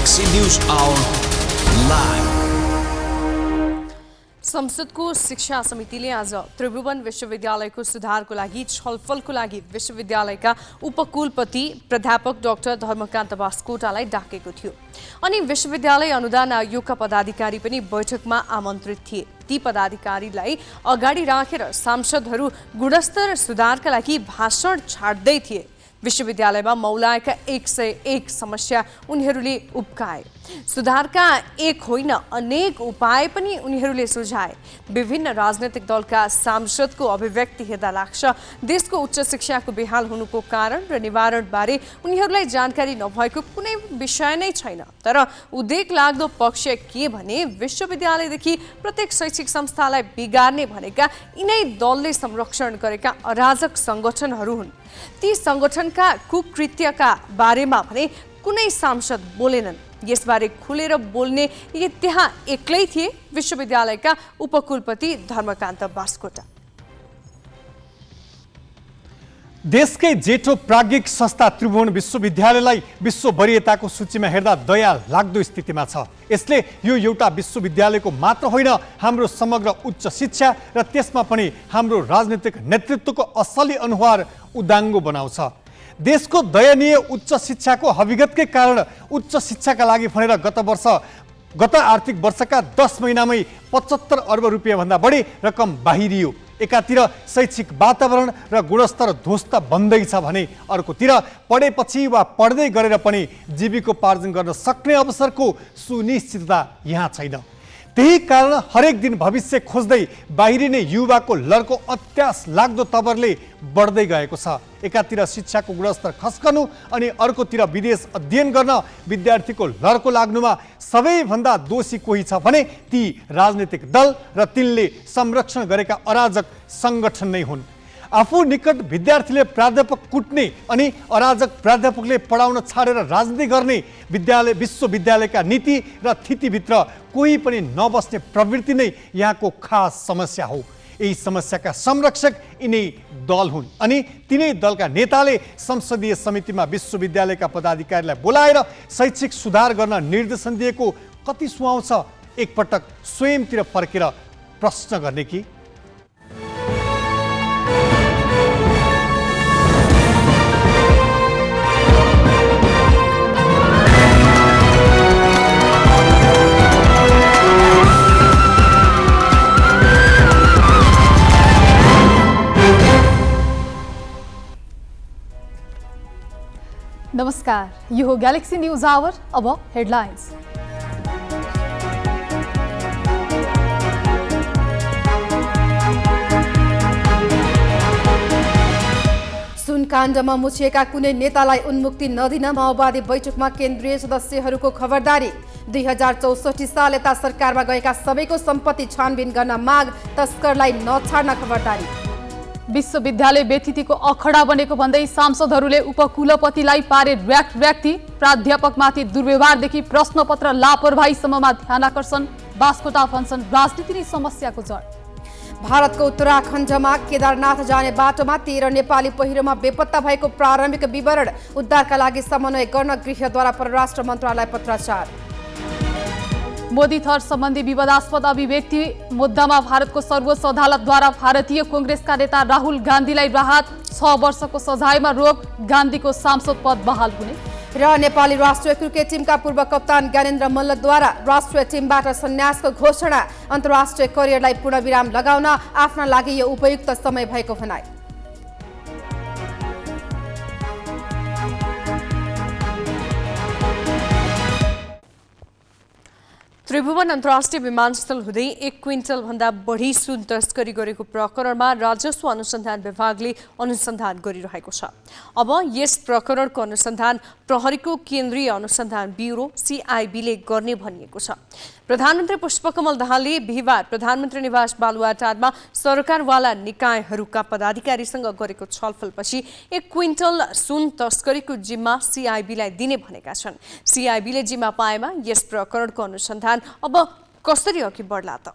Galaxy News Hour live. संसदको शिक्षा समितिले आज त्रिभुवन विश्वविद्यालयको सुधारको लागि छलफलको लागि विश्वविद्यालयका उपकुलपति प्राध्यापक डाक्टर धर्मकान्त बास्कोटालाई डाकेको थियो। अनि विश्वविद्यालय अनुदान आयोगका पदाधिकारी पनि बैठकमा आमन्त्रित थिए। ती पदाधिकारीलाई अगाडि राखेर सांसदहरू गुणस्तर सुधारका लागि भाषण छाड्दै थिए। विश्वविद्यालयमा मौलाएका 101 समस्या उनीहरूले उब्काए। सुधारका एक होइन अनेक उपाय पनि उनीहरूले सुझाए। विभिन्न राजनैतिक दलका सांसदको अभिव्यक्ति हेर्दा लाग्छ देशको उच्च शिक्षाको बेहाल हुनुको कारण र निवारण बारे उनीहरूलाई जानकारी नभएको कुनै विषय नै छैन। तर उद्वेग लाग्दो पक्ष के भने विश्वविद्यालयदेखि प्रत्येक शैक्षिक संस्थालाई बिगार्ने भनेका यिनै दलले संरक्षण गरेका अराजक संगठनहरू हुन्। ती संगठनका कुकृत्यका बारेमा भने कुनै सांसद बोलेनन्। यसबारे खुलेर बोल्ने त्यहाँ एक्लै थिए विश्वविद्यालयका उपकुलपति धर्मकान्त बास्कोटा। देशकै जेठो प्राज्ञिक संस्था त्रिभुवन विश्वविद्यालयलाई विश्व वरियताको सूचीमा हेर्दा दया लाग्दो स्थितिमा छ। यसले यो एउटा विश्वविद्यालयको मात्र होइन हाम्रो समग्र उच्च शिक्षा र त्यसमा पनि हाम्रो राजनीतिक नेतृत्वको असली अनुहार उदाङ्गो बनाउँछ। देशको दयनीय उच्च शिक्षाको हविगतकै कारण उच्च शिक्षाका लागि भनेर गत आर्थिक वर्षका 10 महिनामै 75 अर्ब रुपियाँभन्दा बढी रकम बाहिरियो। एकातिर शैक्षिक वातावरण र गुणस्तर ध्वस्त बन्दैछ भने अर्कोतिर पढेपछि वा पढ्दै गरेर पनि जीविकोपार्जन गर्न सक्ने अवसरको सुनिश्चितता यहाँ छैन। त्यही कारण हरेक दिन भविष्य खोज्दै बाहिरिने युवाको लड्को अत्यास लाग्दो तवरले बढ्दै गएको छ। एकातिर शिक्षाको गुणस्तर खस्कनु अनि अर्कोतिर विदेश अध्ययन गर्न विद्यार्थीको लड्को लाग्नुमा सबैभन्दा दोषी कोही छ भने ती राजनीतिक दल र तिनले संरक्षण गरेका अराजक संगठन नै हुन्। आफू निकट विद्यार्थीले प्राध्यापक कुट्ने अनि अराजक प्राध्यापकले पढाउन छाडेर राजनीति गर्ने विश्वविद्यालयका नीति र थितिभित्र कोही पनि नबस्ने प्रवृत्ति नै यहाँको खास समस्या हो। यही समस्याका संरक्षक यिनै दल हुन् अनि तिनै दलका नेताले संसदीय समितिमा विश्वविद्यालयका पदाधिकारीलाई बोलाएर शैक्षिक सुधार गर्न निर्देशन दिएको कति सुहाउँछ एकपटक स्वयंतिर फर्केर प्रश्न गर्ने कि? नमस्कार, यो हो गैलेक्सी न्यूज आवर। अब हेडलाइन्स। सुनकाण्डमा मुछिएका कुनै नेतालाई उन्मुक्ति नदिन माओवादी बैठकमा केन्द्रीय सदस्यहरूको खबरदारी। 2064 साल यता सरकारमा गएका सबैको सम्पत्ति छानबिन गर्न माग, तस्करलाई नछाड्न खबरदारी। विश्वविद्यालय व्यतिथिको अखडा बनेको भन्दै सांसदहरूले उपकुलपतिलाई पारे व्यक्ति, प्राध्यापकमाथि दुर्व्यवहारदेखि प्रश्नपत्र लापरवाहीसम्ममा ध्यानाकर्षण। बास्कोटा भन्छन् राजनीति नै समस्याको जड। भारतको उत्तराखण्डमा केदारनाथ जाने बाटोमा 13 नेपाली पहिरोमा बेपत्ता भएको प्रारम्भिक विवरण। उद्धारका लागि समन्वय गर्न गृहद्वारा परराष्ट्र मन्त्रालय पत्राचार। मोदी थर सम्बन्धी विवादास्पद अभिव्यक्ति मुद्दामा भारतको सर्वोच्च अदालतद्वारा भारतीय कांग्रेसका नेता राहुल गान्धीलाई राहत। 6 वर्षको सजायमा रोक, गान्धीको सांसद पद बहाल हुने। र नेपाली राष्ट्रिय क्रिकेट टिमका पूर्व कप्तान ज्ञानेन्द्र मल्लद्वारा राष्ट्रिय टिमबाट सन्यासको घोषणा। अन्तर्राष्ट्रिय करियरलाई पूर्णविराम लगाउन आफ्ना लागि यो उपयुक्त समय भएको भनाई। त्रिभुवन अन्तर्राष्ट्रिय विमानस्थल हुँदै 1 क्विन्टल भन्दा बढी सुन तस्करी गरेको प्रकरणमा राजस्व अनुसन्धान विभागले अनुसन्धान गरिरहेको छ। अब यस प्रकरणको अनुसन्धान प्रहरीको केन्द्रीय अनुसन्धान ब्युरो CIBले गर्ने भनिएको छ। प्रधानमन्त्री पुष्पकमल दाहालले बिहिबार प्रधानमन्त्री निवास बालुवाटारमा सरकारवाला निकायहरूका पदाधिकारीसँग गरेको छलफलपछि 1 क्विन्टल सुन तस्करीको जिम्मा CIBलाई दिने भनेका छन्। CIBले जिम्मा पाएमा यस प्रकरणको अनुसन्धान अब कसरी अघि बढ्ला त?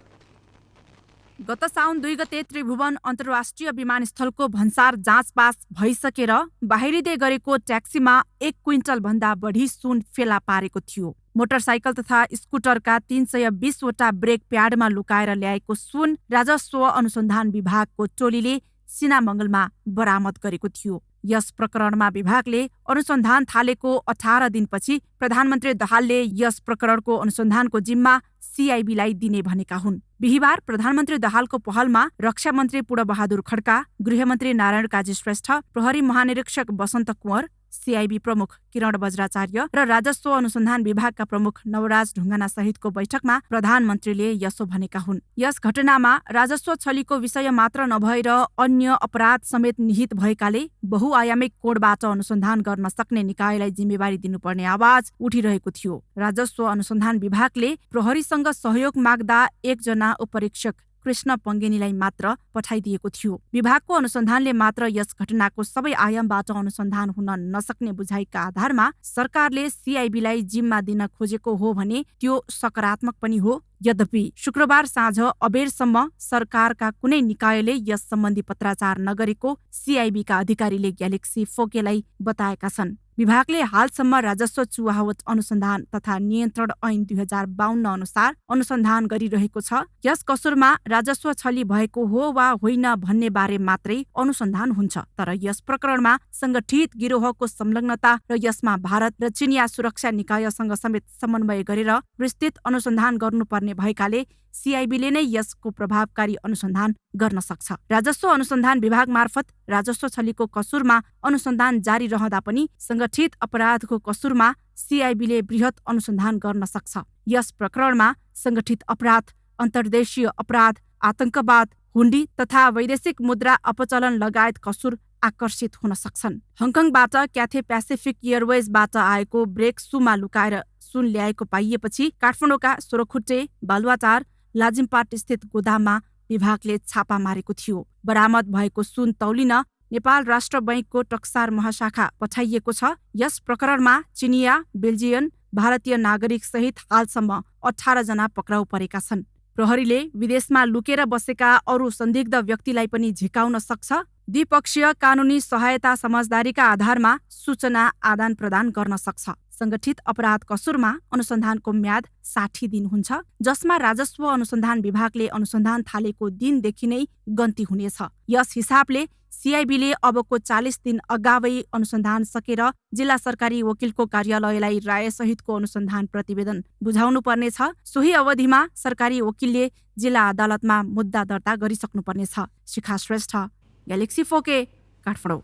गत साउन 2 गते त्रिभुवन अन्तर्राष्ट्रिय विमानस्थलको भन्सार जाँचपास भइसकेर बाहिरिँदै गरेको ट्याक्सीमा 1 क्विन्टल भन्दा बढी सुन फेला पारेको थियो। मोटरसाइकल तथा स्कुटरका 320 वटा ब्रेक प्याडमा लुकाएर ल्याएको सुन राजस्व अनुसन्धान विभागको टोलीले सिनामङ्गलमा बरामद गरेको थियो। यस प्रकरणमा विभागले अनुसन्धान थालेको 18 दिनपछि प्रधानमन्त्री दाहालले यस प्रकरणको अनुसन्धानको जिम्मा सिआइबीलाई दिने भनेका हुन्। बिहिबार प्रधानमन्त्री दाहालको पहलमा रक्षा मन्त्री पूर्णबहादुर खड्का, गृहमन्त्री नारायण काजी श्रेष्ठ, प्रहरी महानिरीक्षक बसन्त कुँवर, सिआइबी प्रमुख किरण बज्राचार्य र राजस्व अनुसन्धान विभागका प्रमुख नवराज ढुङ्गाना सहितको बैठकमा प्रधानमन्त्रीले यसो भनेका हुन्। यस घटनामा राजस्व छलीको विषय मात्र नभएर अन्य अपराध समेत निहित भएकाले बहुआयामिक कोणबाट अनुसन्धान गर्न सक्ने निकायलाई जिम्मेवारी दिनुपर्ने आवाज उठिरहेको थियो। राजस्व अनुसन्धान विभागले प्रहरीसँग सहयोग माग्दा एकजना उपरीक्षक कृष्ण पङ्गेनीलाई मात्र पठाइदिएको थियो। विभागको अनुसन्धानले मात्र यस घटनाको सबै आयामबाट अनुसन्धान हुन नसक्ने बुझाइका आधारमा सरकारले सिआइबीलाई जिम्मा दिन खोजेको हो भने त्यो सकारात्मक पनि हो। यद्यपि शुक्रबार साँझ अबेरसम्म सरकारका कुनै निकायले यस सम्बन्धी पत्राचार नगरेको सिआइबीका अधिकारीले ग्यालेक्सी फोकेलाई बताएका छन्। विभागले हालसम्म राजस्व चुहावट अनुसन्धान तथा नियन्त्रण ऐन 2052 अनुसार अनुसन्धान गरिरहेको छ। यस कसुरमा राजस्व छली भएको हो वा होइन भन्ने बारे मात्रै अनुसन्धान हुन्छ। तर यस प्रकरणमा संगठित गिरोहको संलग्नता र यसमा भारत र चिनिया सुरक्षा निकायसँग समेत समन्वय गरेर विस्तृत अनुसन्धान गर्नुपर्ने भएकाले सिआइबीले नै यसको प्रभावकारी अनुसन्धान गर्न सक्छ। राजस्व अनुसन्धान विभाग मार्फत राजस्व छलीको कसुरमा अनुसन्धान जारी रहँदा पनि संगठित अपराधको कसुरमा सिआइबीले बृहत अनुसन्धान गर्न सक्छ। यस प्रकरणमा संगठित अपराध, अन्तर्देशीय अपराध, आतंकवाद, हुन्डी तथा वैदेशिक मुद्रा अपचलन लगायत कसुर आकर्षित हुन सक्छन्। हङकङबाट क्याथे पेसिफिक एयरवेजबाट आएको ब्रेक सूमा लुकाएर सुन ल्याएको पाइएपछि काठमाडौँका सोरखुट्टे, बालुवाटार, लाजिमपाट स्थित गोदाममा विभागले छापा मारेको थियो। बरामद भएको सुन तौलिन नेपाल राष्ट्र बैंकको टक्सार महाशाखा पठाइएको छ। यस प्रकरणमा चिनिया, बेल्जियन, भारतीय नागरिक सहित हालसम्म 18 जना पक्राउ परेका छन्। प्रहरीले विदेशमा लुकेर बसेका अरू संदिग्ध व्यक्तिलाई पनि झिकाउन सक्छ। द्विपक्षीय कानुनी सहायता समझदारीका आधारमा सूचना आदान प्रदान गर्न सक्छ। संगठित अपराध कसुरमा अनुसन्धानको म्याद 60 दिन हुन्छ, जसमा राजस्व अनुसन्धान विभागले अनुसन्धान थालेको दिनदेखि नै गन्ती हुनेछ। यस हिसाबले सिआइबीले अबको 40 दिन अगावै अनुसन्धान सकेर जिल्ला सरकारी वकिलको कार्यालयलाई राय सहितको अनुसन्धान प्रतिवेदन बुझाउनु पर्नेछ। सोही अवधिमा सरकारी वकिलले जिल्ला अदालतमा मुद्दा दर्ता गरिसक्नुपर्नेछ। शिखा श्रेष्ठ, ग्यालेक्सी फोके, काठमाडौँ।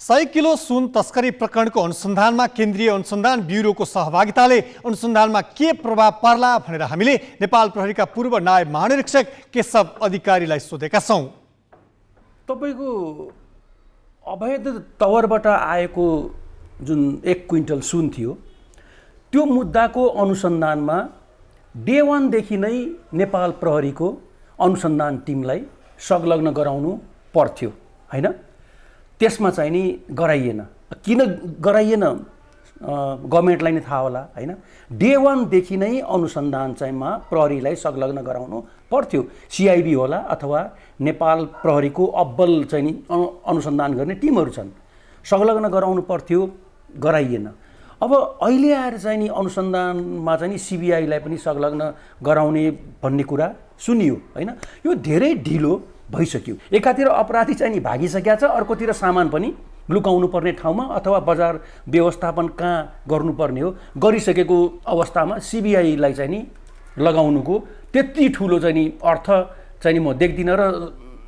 100 किलो सुन तस्करी प्रकरणको अनुसन्धानमा केन्द्रीय अनुसन्धान ब्युरोको सहभागिताले अनुसन्धानमा के प्रभाव पर्ला भनेर हामीले नेपाल प्रहरीका पूर्व नायब महानिरीक्षक केशव अधिकारीलाई सोधेका छौँ। तपाईको अवैध तवरबाट आएको जुन 1 क्विन्टल सुन थियो, त्यो मुद्दाको अनुसन्धानमा डे 1 देखि नै नेपाल प्रहरीको अनुसन्धान टिमलाई संलग्न गराउनु पर्थ्यो हैन। त्यसमा चाहिँ नि गराइएन। किन गराइएन गभर्नमेन्टलाई नै थाहा होला हैन। डे 1 देखि नै अनुसन्धान चाहिँमा प्रहरीलाई संलग्न गराउनु पर्थ्यो। सिआइबी होला अथवा नेपाल प्रहरीको अब्बल चाहिँ नि अनुसन्धान गर्ने टिमहरू छन्, संलग्न गराउनु पर्थ्यो, गराइएन। अब अहिले आएर चाहिँ नि अनुसन्धानमा चाहिँ नि सिबिआईलाई पनि संलग्न गराउने भन्ने कुरा सुनियो हैन। यो धेरै ढिलो भइसक्यो। एकातिर अपराधी चाहिँ नि भागिसकेका छ, अर्कोतिर सामान पनि लुकाउनु पर्ने ठाउँमा अथवा बजार व्यवस्थापन कहाँ गर्नुपर्ने हो गरिसकेको अवस्थामा सिबिआईलाई चाहिँ नि लगाउनुको त्यति ठुलो चाहिँ नि अर्थ चाहिँ नि म देख्दिनँ र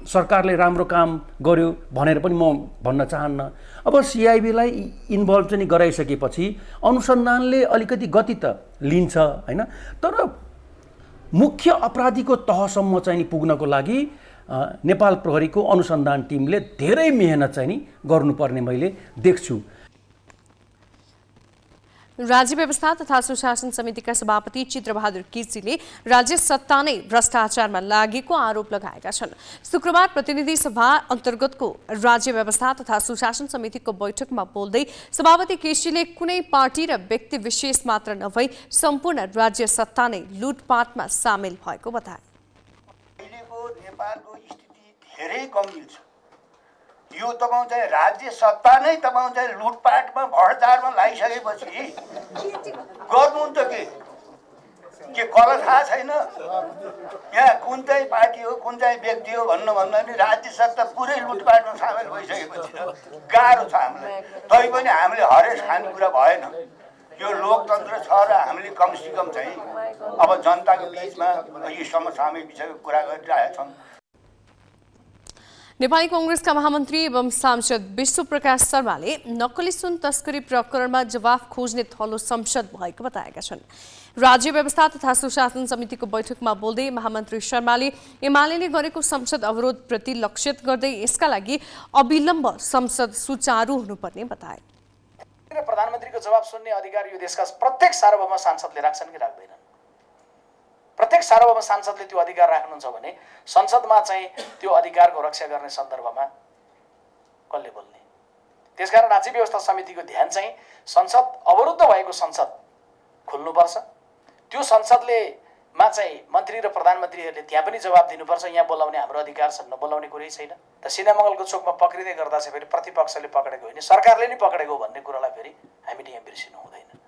सरकारले राम्रो काम गर्यो भनेर पनि म भन्न चाहन्न। अब सिआइबीलाई इन्भल्भ चाहिँ गराइसकेपछि अनुसन्धानले अलिकति गति त लिन्छ हैन। तर मुख्य अपराधीको तहसम्म चाहिँ पुग्नको लागि नेपाल प्रहरीको अनुसन्धान टिमले धेरै मेहनत चाहिँ नि गर्नुपर्ने मैले देख्छु। राज्य व्यवस्था तथा सुशासन समितिका सभापति चित्रबहादुर किर्तीले राज्य सत्ता नै भ्रष्टाचारमा लागेको आरोप लगाएका छन्। शुक्रबार प्रतिनिधि सभा अन्तर्गतको राज्य व्यवस्था तथा सुशासन समितिको बैठकमा बोल्दै सभापति केसीले कुनै पार्टी र व्यक्ति विशेष मात्र नभई सम्पूर्ण राज्य सत्ता नै लुटपाटमा सामेल भएको बताए। अहिलेको नेपालको स्थिति धेरै गम्भीर छ। यो तपाईँ चाहिँ राज्य सत्ता नै तपाईँ चाहिँ लुटपाटमा भ्रष्टाचारमा लागिसकेपछि गर्नुहुन्छ के कल थाहा छैन। यहाँ कुन चाहिँ पार्टी हो कुन चाहिँ व्यक्ति हो भन्दा नि राज्य सत्ता पुरै लुटपाटमा सामेल भइसकेपछि गाह्रो छ हामीलाई। तैपनि हामीले हरेस खानेकुरा भएन। यो लोकतन्त्र छ र हामीले कमसेकम चाहिँ अब जनताको बिचमा यो समसामयिक विषयको कुरा गरिरहेका छौँ। नेपाली कांग्रेसका महामन्त्री एवं सांसद विश्व प्रकाश शर्माले नक्कली सुन तस्करी प्रकरणमा जवाफ खोज्ने थलो संसद भएको बताएका छन्। राज्य व्यवस्था तथा सुशासन समितिको बैठकमा बोल्दै महामन्त्री शर्माले एमाले गरेको संसद अवरोधप्रति लक्षित गर्दै यसका लागि अविलम्ब संसद सुचारू हुनुपर्ने बताए। प्रधानमन्त्रीको जवाब सुन्ने अधिकार यो देशका प्रत्येक सार्वभौम सांसदले राख्छन् कि राख्दैनन्? प्रत्येक सार्वभौम सांसदले त्यो अधिकार राख्नुहुन्छ भने संसदमा चाहिँ त्यो अधिकारको रक्षा गर्ने सन्दर्भमा कसले बोल्ने? त्यसकारण राज्य व्यवस्था समितिको ध्यान चाहिँ संसद अवरुद्ध भएको संसद खुल्नुपर्छ। त्यो संसदले मा चाहिँ मन्त्री र प्रधानमन्त्रीहरूले त्यहाँ पनि जवाब दिनुपर्छ। यहाँ बोलाउने हाम्रो अधिकार छ, नबोलाउने कुरै छैन। त सिनेमङ्गलको चोकमा पक्रिँदै गर्दा चाहिँ फेरि प्रतिपक्षले पक्रेको होइन सरकारले नै पक्रेको भन्ने कुरालाई फेरि हामीले यहाँ बिर्सिनु हुँदैन।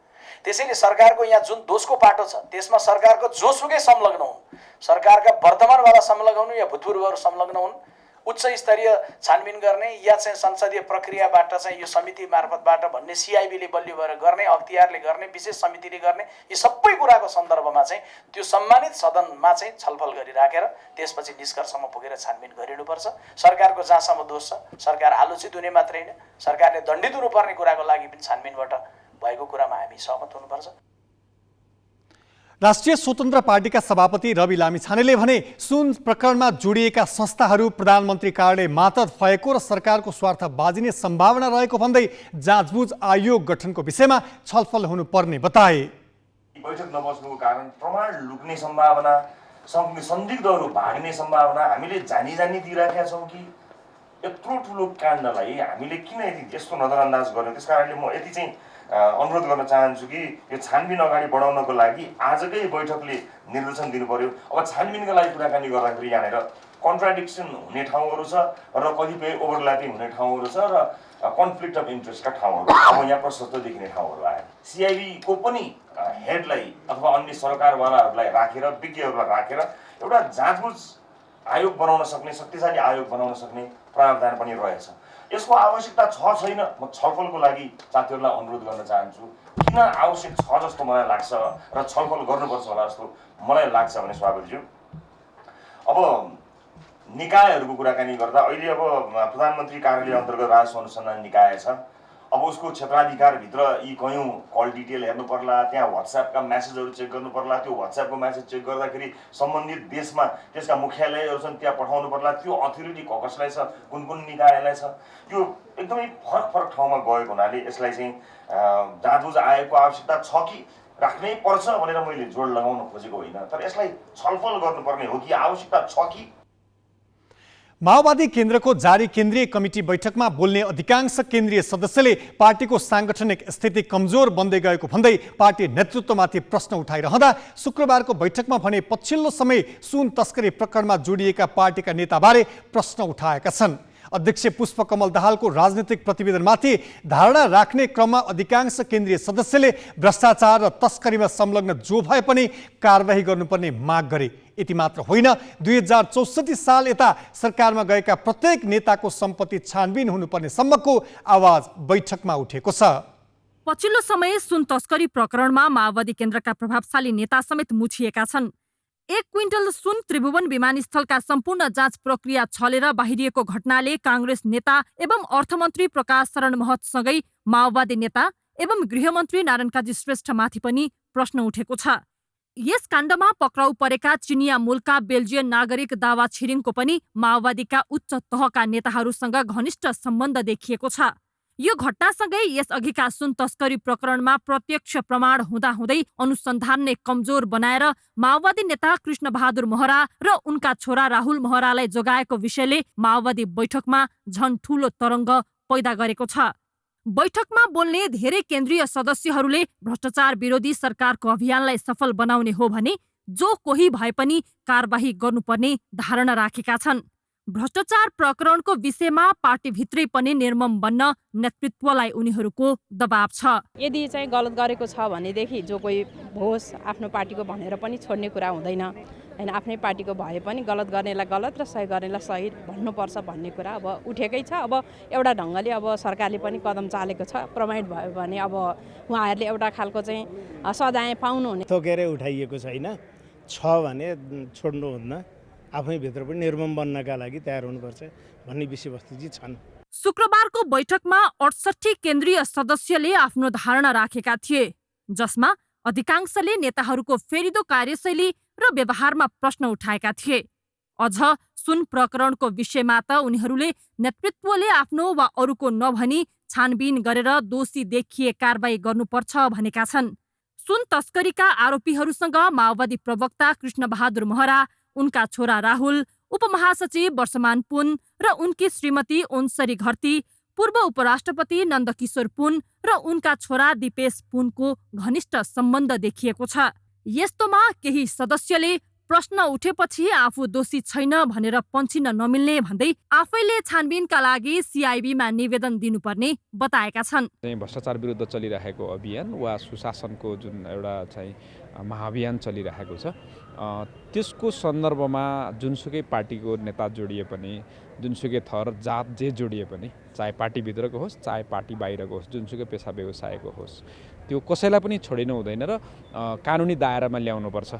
त्यसैले सरकारको यहाँ जुन दोषको पाटो छ त्यसमा सरकारको जोसुकै संलग्न हुन्, सरकारका वर्तमानवाला संलग्न हुन् या भूतपूर्वहरू संलग्न हुन्, उच्च स्तरीय छानबिन गर्ने या चाहिँ संसदीय प्रक्रियाबाट चाहिँ यो समिति मार्फतबाट भन्ने सिआइबीले बलियो भएर गर्ने, अख्तियारले गर्ने, विशेष समितिले गर्ने, यी सबै कुराको सन्दर्भमा चाहिँ त्यो सम्मानित सदनमा चाहिँ छलफल गरिराखेर त्यसपछि निष्कर्षमा पुगेर छानबिन गरिनुपर्छ। सरकारको जहाँसम्म दोष छ सरकार आलोचित हुने मात्रै होइन, सरकारले दण्डित हुनुपर्ने कुराको लागि पनि छानबिनबाट भएको कुरामा हामी सहमत हुनुपर्छ। राष्ट्रिय स्वतन्त्र पार्टीका सभापति रवि लामिछानेले भने सुन प्रकरणमा जोडिएका संस्थाहरू प्रधानमन्त्री कार्यालय मातहत भएको र सरकारको स्वार्थ बाजिने सम्भावना रहेको भन्दै जाँचबुझ आयोग गठनको विषयमा छलफल हुनुपर्ने बताए। बैठक नबस्नुको कारण प्रमाण लुक्ने सम्भावना, संदिग्धहरू भाग्ने सम्भावना हामीले जानी दिइराखेका छौँ कि यत्रो ठुलो काण्डलाई हामीले किन यस्तो नजरअन्दाज गर्यौँ? त्यस कारणले म यति चाहिँ अनुरोध गर्न चाहन्छु कि यो छानबिन अगाडि बढाउनको लागि आजकै बैठकले निर्देशन दिनु पर्यो। अब छानबिनका लागि कुराकानी गर्दाखेरि यहाँनिर कन्ट्राडिक्सन हुने ठाउँहरू छ र कतिपय ओभरल्यापिङ हुने ठाउँहरू छ र कन्फ्लिक्ट अफ इन्ट्रेस्टका ठाउँहरू अब यहाँ प्रशस्त देखिने ठाउँहरू आए। सिआइबीको पनि हेडलाई अथवा अन्य सरकारवालाहरूलाई राखेर विज्ञहरूलाई राखेर एउटा जाँचबुझ आयोग बनाउन सक्ने, शक्तिशाली आयोग बनाउन सक्ने प्रावधान पनि रहेछ। यसको आवश्यकता छ छैन म छलफलको लागि साथीहरूलाई अनुरोध गर्न चाहन्छु। किन आवश्यक छ जस्तो मलाई लाग्छ र छलफल गर्नुपर्छ होला जस्तो मलाई लाग्छ भने स्वागतज्यू, अब निकायहरूको कुराकानी गर्दा अहिले अब प्रधानमन्त्री कार्यालय अन्तर्गत राजस्व अनुसन्धान निकाय छ। अब उसको क्षेत्राधिकारभित्र यी कयौँ कल डिटेल हेर्नु पर्ला, त्यहाँ व्हाट्सएपका म्यासेजहरू चेक गर्नु पर्ला, त्यो व्हाट्सएपको म्यासेज चेक गर्दाखेरि सम्बन्धित देशमा त्यसका मुख्यालयहरू छन् त्यहाँ पठाउनु पर्ला, त्यो अथोरिटी कसलाई छ, कुन निकायलाई छ, त्यो एकदमै फरक ठाउँमा गएको हुनाले यसलाई चाहिँ जाँचबुझ आयोगको आवश्यकता छ कि राख्नै पर्छ भनेर मैले जोड लगाउन खोजेको होइन, तर यसलाई छलफल गर्नुपर्ने हो कि आवश्यकता छ कि। माओवादी केन्द्रको जारी केन्द्रीय कमिटी बैठकमा बोल्ने अधिकांश केन्द्रीय सदस्यले पार्टीको सांगठनिक स्थिति कमजोर बन्दै गएको भन्दै पार्टी नेतृत्वमाथि प्रश्न उठाइरहँदा शुक्रबारको बैठकमा भने पछिल्लो समय सुन तस्करी प्रकरणमा जोडिएका पार्टीका नेताबारे प्रश्न उठाएका छन्। अध्यक्ष पुष्पकमल दाहालको राजनीतिक प्रतिवेदनमाथि धारणा राख्ने क्रममा अधिकांश केन्द्रीय सदस्यले भ्रष्टाचार र तस्करीमा संलग्न जो भए पनि कारबाही गर्नुपर्ने माग गरे। यति मात्र होइन, 2064 साल यता सरकारमा गएका प्रत्येक नेताको सम्पत्ति छानबिन हुनुपर्ने सम्मको आवाज बैठकमा उठेको छ। पछिल्लो समय सुन तस्करी प्रकरणमा माओवादी केन्द्रका प्रभावशाली नेता समेत मुछिएका छन्। 1 क्विन्टल सुन त्रिभुवन विमानस्थलका सम्पूर्ण जाँच प्रक्रिया छलेर बाहिरिएको घटनाले कांग्रेस नेता एवं अर्थमन्त्री प्रकाश शरण महतसँगै माओवादी नेता एवं गृहमन्त्री नारायण काजी श्रेष्ठमाथि पनि प्रश्न उठेको छ। यस काण्डमा पक्राउ परेका चिनिया मूलका बेल्जियन नागरिक दावा छिरिङको पनि माओवादीका उच्च तहका नेताहरूसँग घनिष्ठ सम्बन्ध देखिएको छ। यो घटनासँगै यसअघिका सुन तस्करी प्रकरणमा प्रत्यक्ष प्रमाण हुँदाहुँदै अनुसन्धान नै कमजोर बनाएर माओवादी नेता कृष्णबहादुर महरा र उनका छोरा राहुल महरालाई जोगाएको विषयले माओवादी बैठकमा झन ठूलो तरङ्ग पैदा गरेको छ। बैठकमा बोल्ने धेरै केन्द्रीय सदस्यहरूले भ्रष्टाचार विरोधी सरकारको अभियानलाई सफल बनाउने हो भने जो कोही भए पनि कारबाही गर्नुपर्ने धारणा राखेका छन्। भ्रष्टाचार प्रकरणको विषयमा पार्टीभित्रै पनि निर्मम बन्न नेतृत्वलाई उनीहरूको दबाब छ। यदि चाहिँ गलत गरेको छ भनेदेखि जो कोही होस् आफ्नो पार्टीको भनेर पनि छोड्ने कुरा हुँदैन हैन। आफ्नै पार्टीको भए पनि गलत गर्नेलाई गलत र सही गर्नेलाई सही भन्नुपर्छ भन्ने कुरा अब उठेकै छ। अब एउटा ढङ्गले अब सरकारले पनि कदम चालेको छ। प्रमाणित भयो भने अब उहाँहरूले एउटा खालको चाहिँ सजाय पाउनुहुने तोकेर उठाइएको छैन छ भने छोड्नुहुन्न। आफैभित्र पनि निर्मम बन्नका लागि तयार हुनुपर्छ भन्ने विषयवस्तु चाहिँ छन्। शुक्रबारको बैठकमा 68 केन्द्रीय सदस्यले आफ्नो धारणा राखेका थिए, जसमा अधिकांशले नेताहरूको फेरिदो कार्यशैली र व्यवहारमा प्रश्न उठाएका थिए। अझ सुन प्रकरणको विषयमा त उनीहरूले नेतृत्वले आफ्नो वा अरूको नभनी छानबिन गरेर दोषी देखिए कारबाही गर्नुपर्छ भनेका छन्। सुन तस्करीका आरोपीहरूसँग माओवादी प्रवक्ता कृष्णबहादुर महरा, उनका छोरा राहुल, उपमहासचिव वर्षमान पुन र उनकी श्रीमती ओन्सरी घरती, पूर्व उपराष्ट्रपति नन्दकिशोर पुन र उनका छोरा दिपेश पुनको घनिष्ठ सम्बन्ध देखिएको छ। यस्तोमा केही सदस्यले प्रश्न उठेपछि आफू दोषी छैन भनेर पन्छिन नमिल्ने भन्दै आफैले छानबिनका लागि सिआइबीमा निवेदन दिनुपर्ने बताएका छन्। भ्रष्टाचार विरुद्ध चलिरहेको अभियान वा सुशासनको जुन एउटा चाहिँ महाअभियान चलिरहेको छ, त्यसको सन्दर्भमा जुनसुकै पार्टीको नेता जोडिए पनि, जुनसुकै थर जात जे जोडिए पनि, चाहे पार्टीभित्रको होस् चाहे पार्टी बाहिरको होस्, जुनसुकै पेसा व्यवसायको होस्, त्यो कसैलाई पनि छोडिनु हुँदैन र कानुनी दायरामा ल्याउनुपर्छ।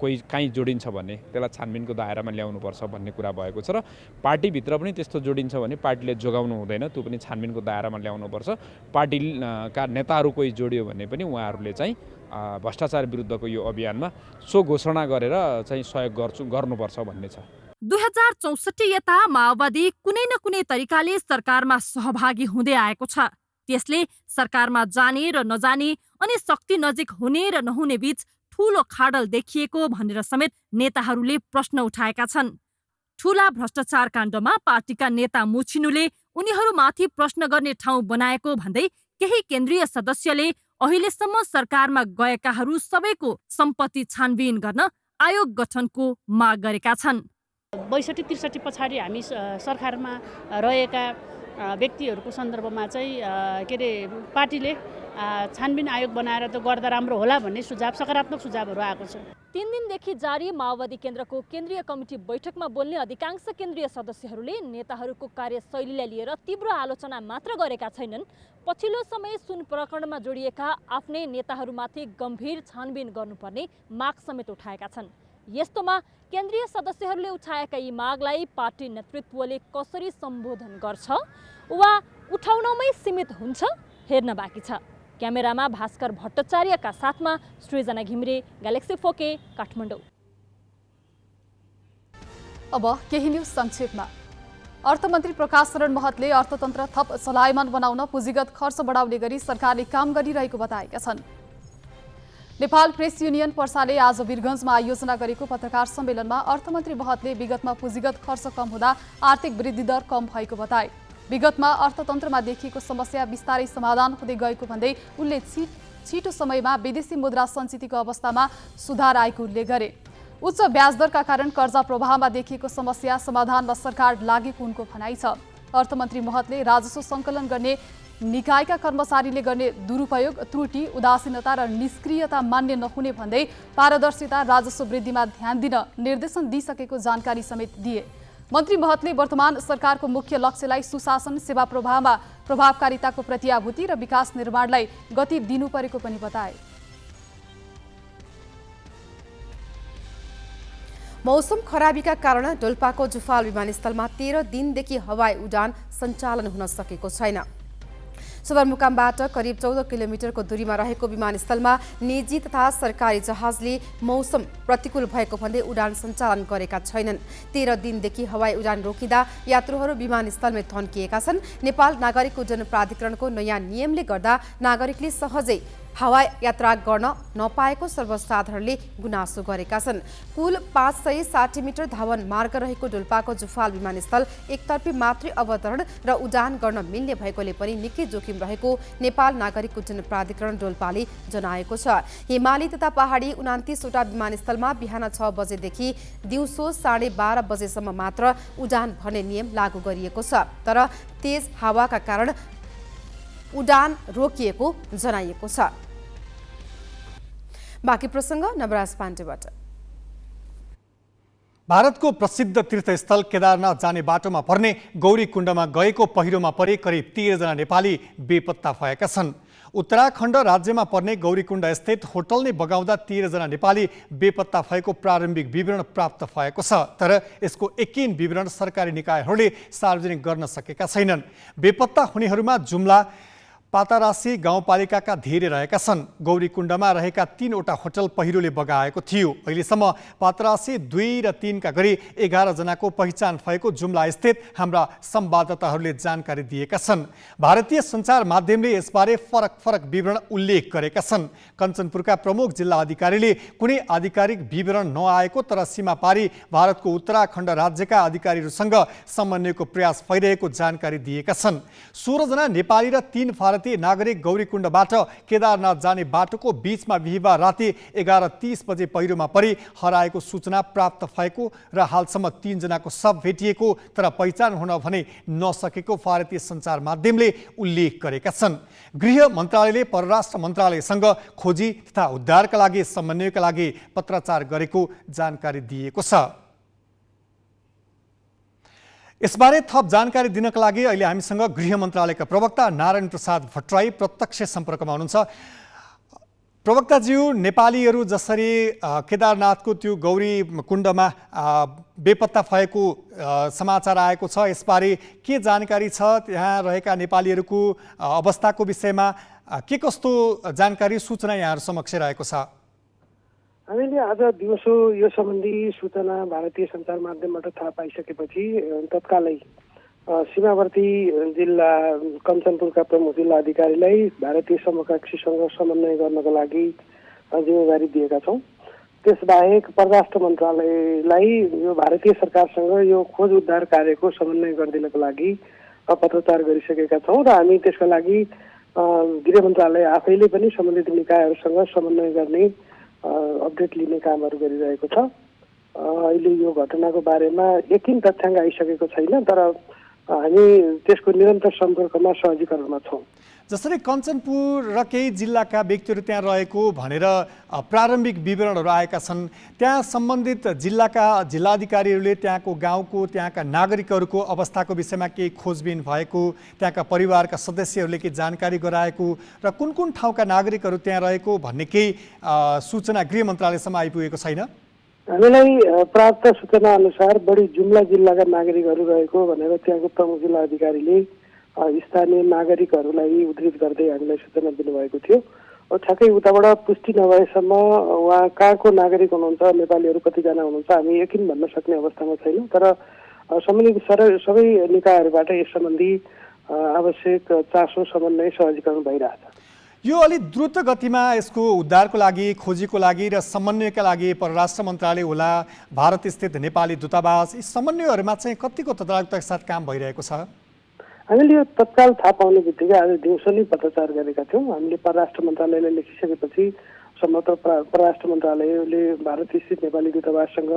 कोही काहीँ जोडिन्छ भने त्यसलाई छानबिनको दायरामा ल्याउनुपर्छ भन्ने कुरा भएको छ र पार्टीभित्र पनि त्यस्तो जोडिन्छ भने पार्टीले जोगाउनु हुँदैन, त्यो पनि छानबिनको दायरामा ल्याउनुपर्छ। पार्टीका नेताहरू कोही जोडियो भने पनि उहाँहरूले चाहिँ भ्रष्टाचार विरुद्धको यो अभियानमा सो घोषणा गरेर चाहिँ सहयोग गर्नुपर्छ भन्ने छ। 2064 यता माओवादी कुनै न कुनै तरिकाले सरकारमा सहभागी हुँदै आएको छ। त्यसले सरकारमा जाने र नजाने अनि शक्ति नजिक हुने र नहुने बीच ठूलो खाडल देखिएको भनेर समेत नेताहरूले प्रश्न उठाएका छन्। ठूला भ्रष्टाचार काण्डमा पार्टीका नेता मुछिनुले उनीहरूमाथि प्रश्न गर्ने ठाउँ बनाएको भन्दै केही केन्द्रीय सदस्यले अहिलेसम्म सरकारमा गएकाहरू सबैको सम्पत्ति छानबिन गर्न आयोग गठनको माग गरेका छन्। 62-63 पछाडि हामी सरकारमा रहेका व्यक्तिहरूको सन्दर्भमा चाहिँ के अरे पार्टीले छानबिन आयोग बनाएर त गर्दा राम्रो होला भन्ने सुझाव, सकारात्मक सुझावहरू आएको छ। 3 दिनदेखि जारी माओवादी केन्द्रको केन्द्रीय कमिटी बैठकमा बोल्ने अधिकांश केन्द्रीय सदस्यहरूले नेताहरूको कार्यशैलीलाई लिएर तीव्र आलोचना मात्र गरेका छैनन्, पछिल्लो समय सुन प्रकरणमा जोडिएका आफ्नै नेताहरूमाथि गम्भीर छानबिन गर्नुपर्ने माग समेत उठाएका छन्। यस्तोमा केन्द्रीय सदस्यहरूले उठाएका यी मागलाई पार्टी नेतृत्वले कसरी सम्बोधन गर्छ वा उठाउनमै सीमित हुन्छ हेर्न बाँकी छ। क्यामेरामा भास्कर भट्टाचार्यका साथमा सृजना घिमिरे, ग्यालेक्सी 4K, काठमाडौँ। अब केही न्यूज संक्षेपमा। अर्थमन्त्री प्रकाश शरण महतले अर्थतन्त्र थप चलायमान बनाउन पुँजीगत खर्च बढाउने गरी सरकारले काम गरिरहेको बताएका छन्। नेपाल प्रेस युनियन पर्साले आज वीरगञ्जमा आयोजना गरेको पत्रकार सम्मेलनमा अर्थमन्त्री महतले विगतमा पुँजीगत खर्च कम हुँदा आर्थिक वृद्धि दर कम भएको बताए। विगतमा अर्थतन्त्रमा देखिएको समस्या बिस्तारै समाधान हुँदै गएको भन्दै उनले छिटो समयमा विदेशी मुद्रा सञ्चितको अवस्थामा सुधार आएको उल्लेख गरे। उच्च ब्याजदरका कारण कर्जा प्रवाहमा देखिएको समस्या समाधानमा सरकार लागेको उनको भनाइ छ। अर्थमन्त्री महतले राजस्व सङ्कलन गर्ने निकायका कर्मचारीले गर्ने दुरुपयोग, त्रुटि, उदासीनता र निष्क्रियता मान्य नहुने भन्दै पारदर्शिता, राजस्व वृद्धिमा ध्यान दिन निर्देशन दिइसकेको जानकारी समेत दिए। मन्त्री महतले वर्तमान सरकारको मुख्य लक्ष्यलाई सुशासन, सेवा प्रवाहमा प्रभावकारिताको प्रत्याभूति र विकास निर्माणलाई गति दिनुपरेको पनि बताए। मौसम खराबीका कारण डोल्पाको जुफाल विमानस्थलमा 13 दिनदेखि हवाई उडान सञ्चालन हुन सकेको छैन। सदरमुकामबाट करिब 14 किलोमिटरको दूरीमा रहेको विमानस्थलमा निजी तथा सरकारी जहाजले मौसम प्रतिकूल भएको भन्दै उडान सञ्चालन गरेका छैनन्। 13 दिनदेखि हवाई उडान रोकिँदा यात्रुहरू विमानस्थलमै थन्किएका छन्। नेपाल नागरिक उड्डयन प्राधिकरणको नयाँ नियमले गर्दा नागरिकले सहजै हवाई यात्रा गर्न नपाएको सर्वसाधारणले गुनासो गरेका छन्। कुल 560 मिटर धावन मार्ग रहेको डोल्पाको जुफाल विमानस्थल एकतर्फी मात्रै अवतरण र उडान गर्न मिल्ने भएकोले पनि निकै जोखिम रहेको नेपाल नागरिक उड्डयन प्राधिकरण डोल्पाले जनाएको छ। हिमाली तथा पहाडी 29 वटा विमानस्थलमा बिहान 6 बजेदेखि दिउँसो 12:30 बजेसम्म मात्र उडान भर्ने नियम लागू गरिएको छ। तर तेज हावाका कारण उडान रोकिएको जनाइएको छ। बाँकी प्रसङ्ग नवराज पाण्डेबाट। भारतको प्रसिद्ध तीर्थस्थल केदारनाथ जाने बाटोमा पर्ने गौरीकुण्डमा गएको पहिरोमा परे करिब 13 जना नेपाली बेपत्ता भएका छन्। उत्तराखण्ड राज्यमा पर्ने गौरीकुण्ड स्थित होटल नै बगाउँदा 13 जना नेपाली बेपत्ता भएको प्रारम्भिक विवरण प्राप्त भएको छ। तर यसको एकीन विवरण सरकारी निकायहरूले सार्वजनिक गर्न सकेका छैनन्। बेपत्ता हुनेहरूमा जुम्ला पातारासी गाउँपालिकाका धेरै रहेका छन्। गौरीकुण्डमा रहेका 3 वटा होटल पहिरोले बगाएको थियो। अहिलेसम्म पातारासी 2 र 3 का गरी 11 जनाको पहिचान भएको जुम्ला स्थित हाम्रा संवाददाताहरूले जानकारी दिएका छन्। भारतीय सञ्चार माध्यमले यसबारे फरक विवरण उल्लेख गरेका छन्। कञ्चनपुरका प्रमुख जिल्ला अधिकारीले कुनै आधिकारिक विवरण नआएको तर सीमा पारी भारतको उत्तराखण्ड राज्यका अधिकारीहरूसँग समन्वयको प्रयास भइरहेको जानकारी दिएका छन्। 16 जना नेपाली र 3 भारतीय नागरिक गौरीकुण्डबाट केदारनाथ जाने बाटोको बीचमा बिहिबार राति 11:30 बजे पहिरोमा परि हराएको सूचना प्राप्त भएको र हालसम्म 3 जनाको शव भेटिएको तर पहिचान हुन भने नसकेको भारतीय सञ्चार माध्यमले उल्लेख गरेका छन्। गृह मन्त्रालयले परराष्ट्र मन्त्रालयसँग खोजी तथा उद्धारका लागि समन्वयका लागि पत्राचार गरेको जानकारी दिएको छ। यसबारे थप जानकारी दिनका लागि अहिले हामीसँग गृह मन्त्रालयका प्रवक्ता नारायण प्रसाद भट्टराई प्रत्यक्ष सम्पर्कमा हुनुहुन्छ। प्रवक्ताज्यू, नेपालीहरू जसरी केदारनाथको त्यो गौरी कुण्डमा बेपत्ता भएको समाचार आएको छ, यसबारे के जानकारी छ? त्यहाँ रहेका नेपालीहरूको अवस्थाको विषयमा के कस्तो जानकारी सूचना यहाँहरू समक्ष रहेको छ? हामीले आज दिउँसो यो सम्बन्धी सूचना भारतीय सञ्चार माध्यमबाट थाहा पाइसकेपछि तत्कालै सीमावर्ती जिल्ला कञ्चनपुरका प्रमुख जिल्ला अधिकारीलाई भारतीय समकक्षीसँग समन्वय गर्नको लागि जिम्मेवारी दिएका छौँ। त्यसबाहेक परराष्ट्र मन्त्रालयलाई यो भारतीय सरकारसँग यो खोज उद्धार कार्यको समन्वय गरिदिनको लागि पत्रचार गरिसकेका छौँ र हामी त्यसका लागि गृह मन्त्रालय आफैले पनि सम्बन्धित निकायहरूसँग समन्वय गर्ने अपडेट लिने कामहरू गरिरहेको छ। अहिले यो घटनाको बारेमा एकिन तथ्याङ्क आइसकेको छैन तर हामी त्यसको निरन्तर सम्पर्कमा सहजीकरणमा छौँ। जसरी कञ्चनपुर र केही जिल्लाका व्यक्तिहरू त्यहाँ रहेको भनेर प्रारम्भिक विवरणहरू आएका छन्, त्यहाँ सम्बन्धित जिल्लाका जिल्लाधिकारीहरूले त्यहाँको गाउँको त्यहाँका नागरिकहरूको अवस्थाको विषयमा केही खोजबिन भएको, त्यहाँका परिवारका सदस्यहरूले केही जानकारी गराएको र कुन कुन ठाउँका नागरिकहरू त्यहाँ रहेको भन्ने केही सूचना गृह मन्त्रालयसम्म आइपुगेको छैन? हामीलाई प्राप्त सूचना अनुसार बढी जुम्ला जिल्लाका नागरिकहरू रहेको भनेर त्यहाँको प्रमुख जिल्ला अधिकारीले स्थानीय नागरिकहरूलाई उद्धृत गर्दै हामीलाई सूचना दिनुभएको थियो। ठ्याक्कै उताबाट पुष्टि नभएसम्म उहाँ कहाँको नागरिक हुनुहुन्छ, नेपालीहरू कतिजना हुनुहुन्छ हामी यकिन भन्न सक्ने अवस्थामा छैन। तर सम्बन्धित सबै निकायहरूबाट यस सम्बन्धी आवश्यक चासो समन्वय सहजीकरण भइरहेछ। यो अलि द्रुत गतिमा यसको उद्धारको लागि, खोजीको लागि र समन्वयका लागि परराष्ट्र मन्त्रालय होला, भारत स्थित नेपाली दूतावास, यी समन्वयहरूमा चाहिँ कतिको तदारुकताका साथ काम भइरहेको छ? हामीले यो तत्काल थाहा पाउने बित्तिकै आज दिउँसो नै पत्रचार गरेका थियौँ। हामीले परराष्ट्र मन्त्रालयलाई लेखिसकेपछि सम्भवतः परराष्ट्र मन्त्रालयले भारत स्थित नेपाली दूतावाससँग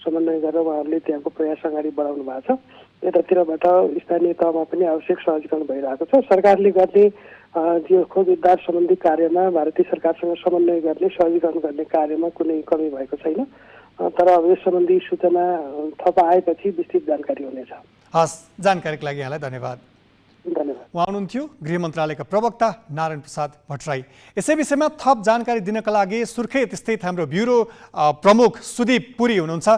समन्वय गरेर उहाँहरूले त्यहाँको प्रयास अगाडि बढाउनु भएको छ। यतातिरबाट स्थानीय तहमा पनि आवश्यक सहजीकरण भइरहेको छ। सरकारले गर्ने त्यो खोज उद्धार सम्बन्धी कार्यमा भारतीय सरकारसँग समन्वय गर्ने, सहजीकरण गर्ने कार्यमा कुनै कमी भएको छैन। तर अब यस सम्बन्धी सूचना थप आएपछि विस्तृत जानकारी हुनेछ। हस्, जानकारीको लागि यहाँलाई धन्यवाद। उहाँ हुनुहुन्थ्यो गृह मन्त्रालयका प्रवक्ता नारायण प्रसाद भट्टराई। यसै विषयमा थप जानकारी दिनका लागि सुर्खेत स्थित हाम्रो ब्युरो प्रमुख सुदीप पुरी हुनुहुन्छ।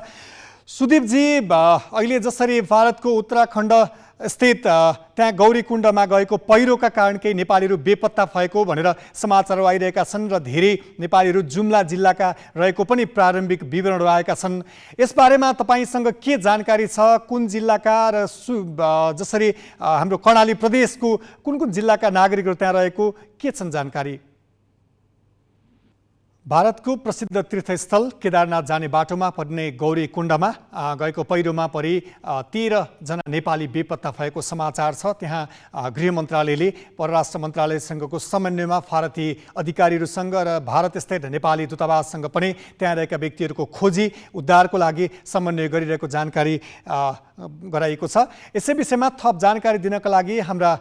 सुदीपजी, अहिले जसरी भारतको उत्तराखण्ड स्थित त्यहाँ गौरीकुण्डमा गएको पहिरोका कारण केही नेपालीहरू बेपत्ता भएको भनेर समाचारहरू आइरहेका छन् र धेरै नेपालीहरू जुम्ला जिल्लाका रहेको पनि प्रारम्भिक विवरणहरू आएका छन्। यसबारेमा तपाईँसँग के जानकारी छ? कुन जिल्लाका र जसरी हाम्रो कर्णाली प्रदेशको कुन कुन जिल्लाका नागरिकहरू त्यहाँ रहेको के छन् जानकारी? भारतको प्रसिद्ध तीर्थस्थल केदारनाथ जाने बाटोमा पर्ने गौरीकुण्डमा गएको पहिरोमा परि 13 जना नेपाली बेपत्ता भएको समाचार छ। त्यहाँ गृह मन्त्रालयले परराष्ट्र मन्त्रालयसँगको समन्वयमा भारतीय अधिकारीहरूसँग र भारत स्थित नेपाली दूतावाससँग पनि त्यहाँ रहेका व्यक्तिहरूको खोजी उद्धारको लागि समन्वय गरिरहेको जानकारी गराइएको छ। यसै विषयमा थप जानकारी दिनका लागि हाम्रा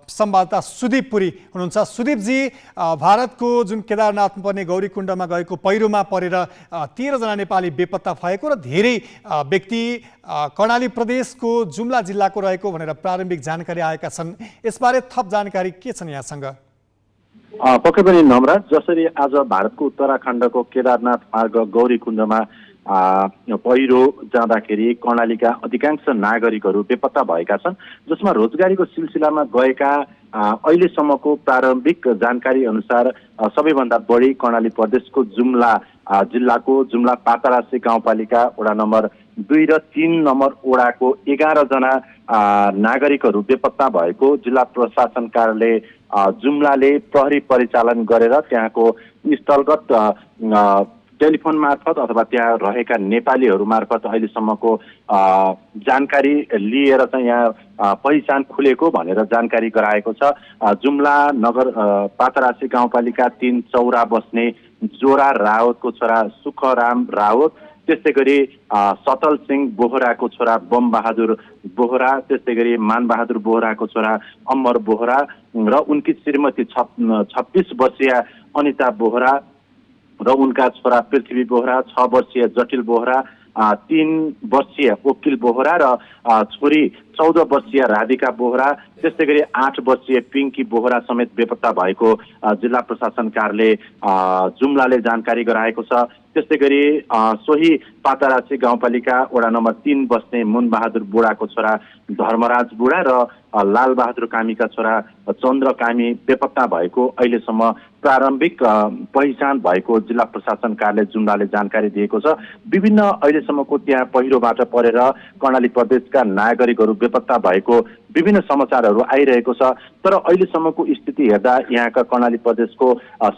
संवाददाता सुदीप पुरी हुनुहुन्छ। सुदीपजी, भारतको जुन केदारनाथमा पर्ने गौरीकुण्डमा गएको पहिरोमा परेर 13 जना नेपाली बेपत्ता भएको र धेरै व्यक्ति कर्णाली प्रदेशको जुम्ला जिल्लाको रहेको भनेर प्रारम्भिक जानकारी आएका छन्। यसबारे थप जानकारी के छन् यहाँसँग? पक्कै पनि नम्रत, जसरी आज भारतको उत्तराखण्डको केदारनाथ मार्ग गौरीकुण्डमा पहिरो जाँदाखेरि कर्णालीका अधिकांश नागरिकहरू बेपत्ता भएका छन्, जसमा रोजगारीको सिलसिलामा गएका अहिलेसम्मको प्रारम्भिक जानकारी अनुसार सबैभन्दा बढी कर्णाली प्रदेशको जुम्ला जिल्लाको जुम्ला पातरासी गाउँपालिका वडा नम्बर 2 र 3 नम्बर वडाको 11 जना नागरिकहरू बेपत्ता भएको जिल्ला प्रशासन कार्यालय जुम्लाले प्रहरी परिचालन गरेर त्यहाँको स्थलगत टेलिफोन मार्फत अथवा त्यहाँ रहेका नेपालीहरू मार्फत अहिलेसम्मको जानकारी लिएर चाहिँ यहाँ पहिचान खुलेको भनेर जानकारी गराएको छ। जुम्ला नगर पातरासी गाउँपालिका 3 चौरा बस्ने जोरा रावतको छोरा सुखराम रावत, त्यस्तै गरी सतल सिंह बोहराको छोरा बम बहादुर बोहरा, त्यस्तै गरी मानबहादुर बोहराको छोरा अमर बोहरा र उनकी श्रीमती 26 वर्षीय अनिता बोहरा र उनका छोरा पृथ्वी बोहरा, 6 वर्षीय जटिल बोहरा, 3 वर्षीय वकिल बोहरा र छोरी 14 वर्षीय राधिका बोहरा, त्यस्तै गरी 8 वर्षीय पिङ्की बोहरा समेत बेपत्ता भएको जिल्ला प्रशासन कार्यालय जुम्लाले जानकारी गराएको छ। त्यस्तै गरी सोही पातरासी गाउँपालिका वडा नम्बर 3 बस्ने मुनबहादुर बुढाको छोरा धर्मराज बुढा र लालबहादुर कामीका छोरा चन्द्र कामी बेपत्ता भएको अहिलेसम्म प्रारम्भिक पहिचान भएको जिल्ला प्रशासन कार्यालय जुम्लाले जानकारी दिएको छ। विभिन्न अहिलेसम्मको त्यहाँ पहिरोबाट परेर कर्णाली प्रदेशका नागरिकहरू बेपत्ता भएको विभिन्न समाचारहरू आइरहेको छ, तर अहिलेसम्मको स्थिति हेर्दा यहाँका कर्णाली प्रदेशको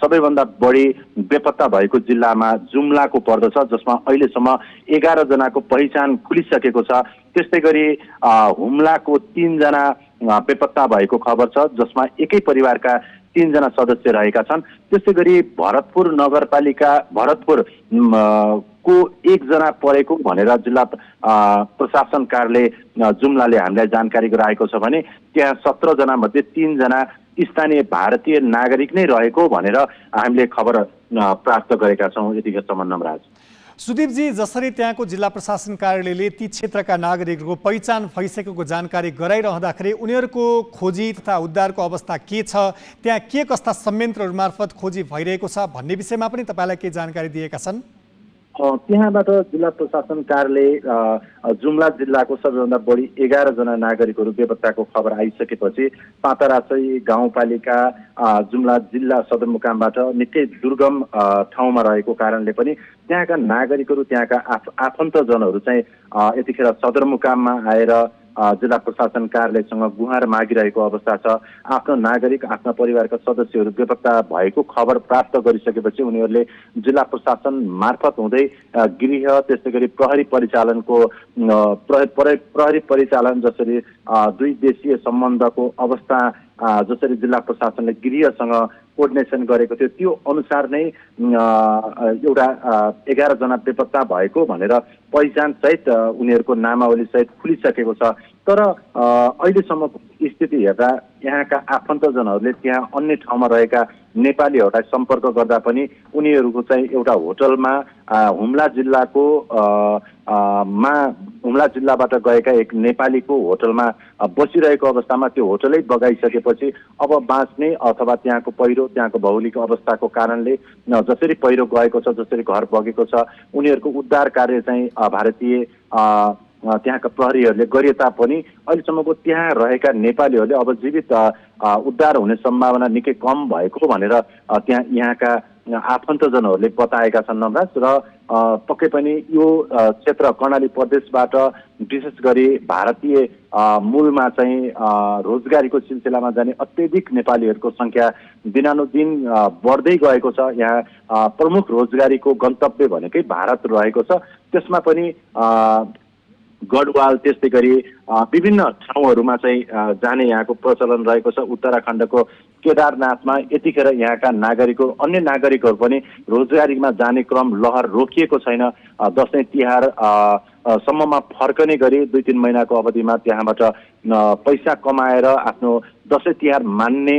सबैभन्दा बढी बेपत्ता भएको जिल्लामा जुम्लाको पर्दछ, जसमा अहिलेसम्म 11 जनाको पहिचान खुलिसकेको छ। त्यस्तै गरी हुम्लाको 3 जना बेपत्ता भएको खबर छ, जसमा एकै परिवारका 3 जना सदस्य रहेका छन्। त्यस्तै गरी भरतपुर नगरपालिका भरतपुर को 1 जना परेको भनेर जिल्ला प्रशासन कार्यालय जुम्लाले हामीलाई जानकारी गराएको छ भने त्यहाँ 17 जना मध्ये 3 जना स्थानीय भारतीय नागरिक नै रहेको भनेर हामीले खबर प्राप्त गरेका छौँ यतिखेरसम्म नमराज। सुदीपजी, जसरी त्यहाँको जिल्ला प्रशासन कार्यालयले ती क्षेत्रका नागरिकहरूको पहिचान भइसकेको जानकारी गराइरहँदाखेरि उनीहरूको खोजी तथा उद्धारको अवस्था के छ, त्यहाँ के कस्ता संयन्त्रहरू मार्फत खोजी भइरहेको छ भन्ने विषयमा पनि तपाईँलाई के जानकारी दिएका छन्? त्यहाँबाट जिल्ला प्रशासन कार्यालय जुम्ला जिल्लाको सबैभन्दा बढी 11 जना नागरिकहरू बेपत्ताको खबर आइसकेपछि पातरासी गाउँपालिका जुम्ला जिल्ला सदरमुकामबाट निकै दुर्गम ठाउँमा रहेको कारणले पनि त्यहाँका नागरिकहरू त्यहाँका आफन्तजनहरू चाहिँ यतिखेर सदरमुकाममा आएर जिल्ला प्रशासन कार्यालयसँग गुहार मागिरहेको अवस्था छ। आफ्नो नागरिक आफ्ना परिवारका सदस्यहरू बेपत्ता भएको खबर प्राप्त गरिसकेपछि उनीहरूले जिल्ला प्रशासन मार्फत हुँदै गृह त्यस्तै गरी प्रहरी परिचालनको प्रहरी परिचालन जसरी 2 देशीय सम्बन्धको अवस्था जसरी जिल्ला प्रशासनले गृहसँग कोर्डिनेसन गरेको थियो त्यो अनुसार नै एउटा 11 जना बेपत्ता भएको भनेर पहिचान सहित उनीहरूको नामावली सहित खुलिसकेको छ। तर अहिलेसम्मको स्थिति हेर्दा यहाँका आफन्तजनहरूले त्यहाँ अन्य ठाउँमा रहेका नेपालीहरूलाई सम्पर्क गर्दा पनि उनीहरूको चाहिँ एउटा होटलमा हुम्ला जिल्लाको हुम्ला जिल्लाबाट गएका एक नेपालीको होटलमा बसिरहेको अवस्थामा त्यो होटलै बगाइसकेपछि अब बाँच्ने अथवा त्यहाँको पहिरो त्यहाँको भौगोलिक अवस्थाको कारणले जसरी पहिरो गएको छ जसरी घर बगेको छ उनीहरूको उद्धार कार्य चाहिँ भारतीय त्यहाँका प्रहरीहरूले गरे तापनि अहिलेसम्मको त्यहाँ रहेका नेपालीहरूले अब जीवित उद्धार हुने सम्भावना निकै कम भएको भनेर यहाँका आफन्तजनहरूले बताएका छन् नवराज। र पक्कै पनि यो क्षेत्र कर्णाली प्रदेशबाट विशेष गरी भारतीय मूलमा चाहिँ रोजगारीको सिलसिलामा जाने अत्यधिक नेपालीहरूको संख्या दिनानुदिन बढ्दै गएको छ। यहाँ प्रमुख रोजगारीको गन्तव्य भनेकै भारत रहेको छ। त्यसमा पनि गढवाल त्यस्तै गरी विभिन्न ठाउँहरूमा चाहिँ जाने यहाँको प्रचलन रहेको छ। उत्तराखण्डको केदारनाथमा यतिखेर यहाँका नागरिकहरू अन्य नागरिकहरू पनि रोजगारीमा जाने क्रम लहर रोकिएको छैन। दसैँ तिहार सम्ममा फर्कने गरी 2-3 महिनाको अवधिमा त्यहाँबाट पैसा कमाएर आफ्नो दसैँ तिहार मान्ने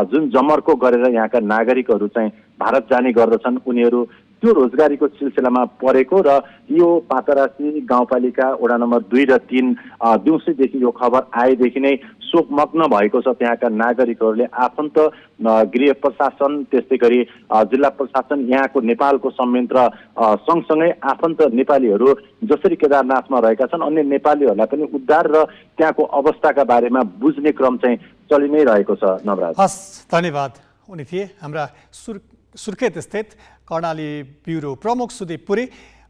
जुन जमर्को गरेर यहाँका नागरिकहरू चाहिँ भारत जाने गर्दछन्। उनीहरू त्यो रोजगारीको सिलसिलामा परेको र यो पातरासी गाउँपालिका वडा नम्बर 2 र 3 दिउँसैदेखि यो खबर आएदेखि नै शोकमग्न भएको छ। त्यहाँका नागरिकहरूले आफन्त गृह प्रशासन त्यस्तै गरी जिल्ला प्रशासन यहाँको नेपालको संयन्त्र सँगसँगै आफन्त नेपालीहरू जसरी केदारनाथमा रहेका छन् अन्य नेपालीहरूलाई पनि उद्धार र त्यहाँको अवस्थाका बारेमा बुझ्ने क्रम चाहिँ चलि नै रहेको छ। नवराज हस्, धन्यवाद। उनी थिए हाम्रा सुर्खेत स्थित कर्णाली ब्युरो प्रमुख सुदीप पुरी।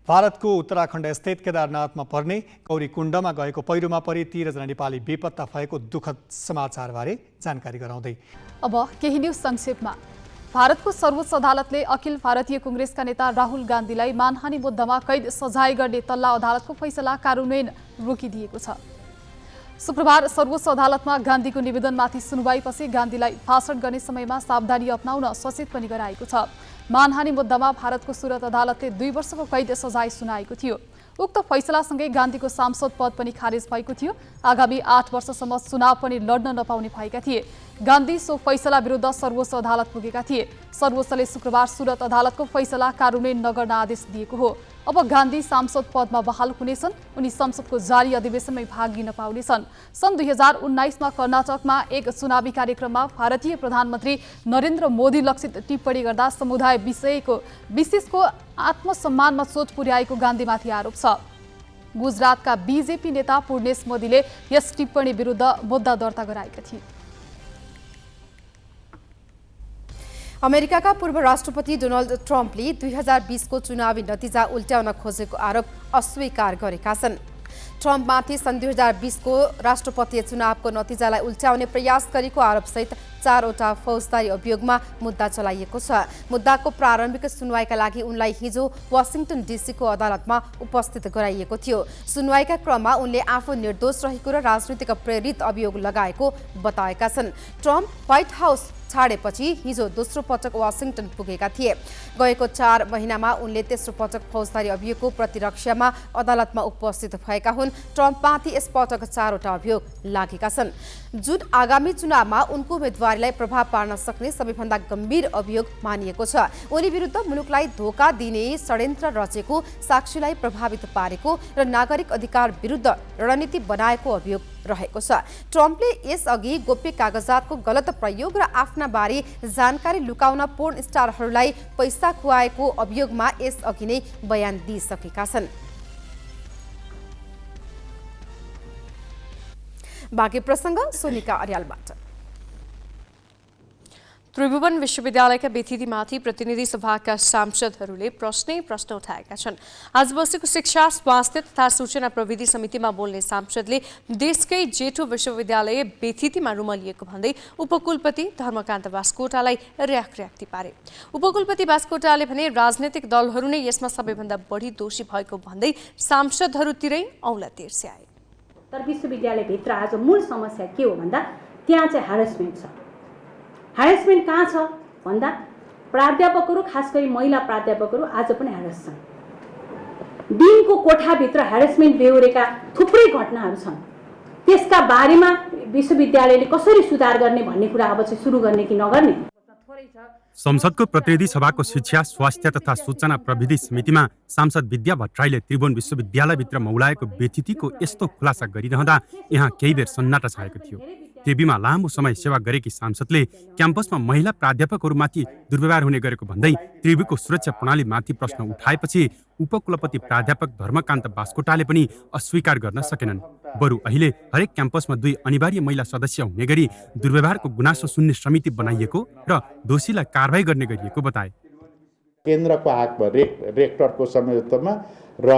भारतको उत्तराखण्ड स्थित केदारनाथमा पर्ने गौरीकुण्डमा गएको पहिरोमा परि 13 जना नेपाली बेपत्ता भएको दुःखद समाचारबारे जानकारी गराउँदै अब केही न्यूज संक्षेपमा। भारतको सर्वोच्च अदालतले अखिल भारतीय कांग्रेसका नेता राहुल गान्धीलाई मानहानि मुद्दामा कैद सजाय गर्ने तल्ला अदालतको फैसला कार्यान्वयन रोकिदिएको छ। शुक्रबार सर्वोच्च अदालतमा गान्धीको निवेदनमाथि सुनवाईपछि गान्धीलाई भाषण गर्ने समयमा सावधानी अपनाउन सचेत पनि गराएको छ। मानहानि मुद्दामा भारतको सुरत अदालतले 2 वर्षको कैद सजाय सुनाएको थियो। उक्त फैसलासँगै गान्धीको सांसद पद पनि खारेज भएको थियो। आगामी 8 वर्षसम्म चुनाव पनि लड्न नपाउने भएका थिए। गान्धी सो फैसला विरुद्ध सर्वोच्च अदालत पुगेका थिए। सर्वोच्चले शुक्रबार सुरत अदालतको फैसला कार्यान्वयन नगर्न आदेश दिएको हो। अब गान्धी सांसद पदमा बहाल हुनेछन्। उनी संसदको जारी अधिवेशनमै भाग लिन पाउनेछन्। सन् 2019मा कर्नाटकमा एक चुनावी कार्यक्रममा भारतीय प्रधानमन्त्री नरेन्द्र मोदी लक्षित टिप्पणी गर्दा समुदाय विशेषको आत्मसम्मानमा चोट पुर्याएको गान्धीमाथि आरोप छ। गुजरातका बीजेपी नेता पूर्णेश मोदीले यस टिप्पणी विरुद्ध मुद्दा दर्ता गराएका थिए। अमेरिकाका पूर्व राष्ट्रपति डोनाल्ड ट्रम्पले 2020को चुनावी नतिजा उल्ट्याउन खोजेको आरोप अस्वीकार गरेका छन्। ट्रम्पमाथि सन् 2020को राष्ट्रपतीय चुनावको नतिजालाई उल्ट्याउने प्रयास गरेको आरोपसहित 4वटा फौजदारी अभियोगमा मुद्दा चलाइएको छ। मुद्दाको प्रारम्भिक सुनवाईका लागि उनलाई हिजो वाशिंटन डीसीको अदालतमा उपस्थित गराइएको थियो। सुनवाईका क्रममा उनले आफू निर्दोष रहेको र राजनीतिक प्रेरित अभियोग लगाएको बताएका छन्। ट्रम्प व्हाइट हाउस छाडेपछि हिजो दोस्रो पटक वाशिंटन पुगेका थिए। गएको 4 महिनामा उनले तेस्रो पटक फौजदारी अभियोगको प्रतिरक्षामा अदालतमा उपस्थित भएका हुन्। ट्रम्पमाथि यसपटक 4वटा अभियोग लागेका छन्, जुन आगामी चुनावमा उनको उम्मेदवारीलाई प्रभाव पार्न सक्ने सबैभन्दा गम्भीर अभियोग मानिएको छ। उनी विरुद्ध मुलुकलाई धोका दिने षड्यन्त्र रचेको, साक्षीलाई प्रभावित पारेको र नागरिक अधिकार विरुद्ध रणनीति बनाएको अभियोग रहेको छ। ट्रम्पले यसअघि गोप्य कागजातको गलत प्रयोग र आफ्ना बारे जानकारी लुकाउन पोर्न स्टारहरूलाई पैसा खुवाएको अभियोगमा यसअघि नै बयान दिइसकेका छन्। बाँकी प्रसङ्ग सोनिका अर्यालबाट। त्रिभुवन विश्वविद्यालयका बेथितिमाथि प्रतिनिधि सभाका सांसदहरूले प्रश्न उठाएका छन्। आज बसेको शिक्षा, स्वास्थ्य तथा सूचना प्रविधि समितिमा बोल्ने सांसदले देशकै जेठो विश्वविद्यालय बेथितिमा रुमलिएको भन्दै उपकुलपति धर्मकान्त बास्कोटालाई र्याक्ती पारे। उपकुलपति बास्कोटाले भने राजनैतिक दलहरू नै यसमा सबैभन्दा बढी दोषी भएको भन्दै सांसदहरूतिरै औँला तिर्स्याए। तर विश्वविद्यालयभित्र आज मूल समस्या के हो भन्दा त्यहाँ चाहिँ ह्यारेसमेन्ट छ। ह्यारेसमेन्ट कहाँ छ भन्दा प्राध्यापकहरू, खास गरी महिला प्राध्यापकहरू आज पनि ह्यारेस छन्। दिनको कोठाभित्र ह्यारेसमेन्ट बेहोरेका थुप्रै घटनाहरू छन्। त्यसका बारेमा विश्वविद्यालयले कसरी सुधार गर्ने भन्ने कुरा अब चाहिँ सुरु गर्ने कि नगर्ने। संसदको प्रतिनिधि सभाको शिक्षा, स्वास्थ्य तथा सूचना प्रविधि समितिमा सांसद विद्या भट्टराईले त्रिभुवन विश्वविद्यालयभित्र मौलाएको व्यथितिको यस्तो खुलासा गरिरहँदा यहाँ केही बेर सन्नाटा छाएको थियो। त्रिवीमा लामो समय सेवा गरेकी सांसदले क्याम्पसमा महिला प्राध्यापकहरूमाथि दुर्व्यवहार हुने गरेको भन्दै त्रिवीको सुरक्षा प्रणालीमाथि प्रश्न उठाएपछि उपकुलपति प्राध्यापक धर्मकान्त बास्कोटाले पनि अस्वीकार गर्न सकेनन्। बरु अहिले हरेक क्याम्पसमा 2 अनिवार्य महिला सदस्य हुने गरी दुर्व्यवहारको गुनासो सुन्ने समिति बनाइएको र दोषीलाई कारबाही गर्ने गरिएको बताए। केन्द्रको हातमा रेक्टरको संयोजकत्वमा र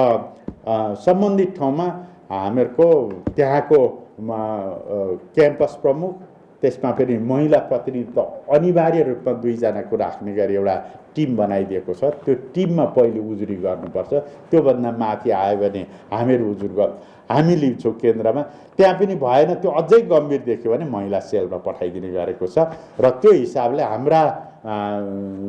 सम्बन्धित ठाउँमा हामीहरूको त्यहाँको क्याम्पस प्रमुख, त्यसमा फेरि महिला प्रतिनिधित्व अनिवार्य रूपमा 2 जनाको राख्ने गरी एउटा टिम बनाइदिएको छ। त्यो टिममा पहिले उजुरी गर्नुपर्छ। त्योभन्दा माथि आयो भने हामी लिन्छौँ केन्द्रमा। त्यहाँ पनि भएन, त्यो अझै गम्भीर देख्यो भने महिला सेलमा पठाइदिने गरेको छ र त्यो हिसाबले हाम्रा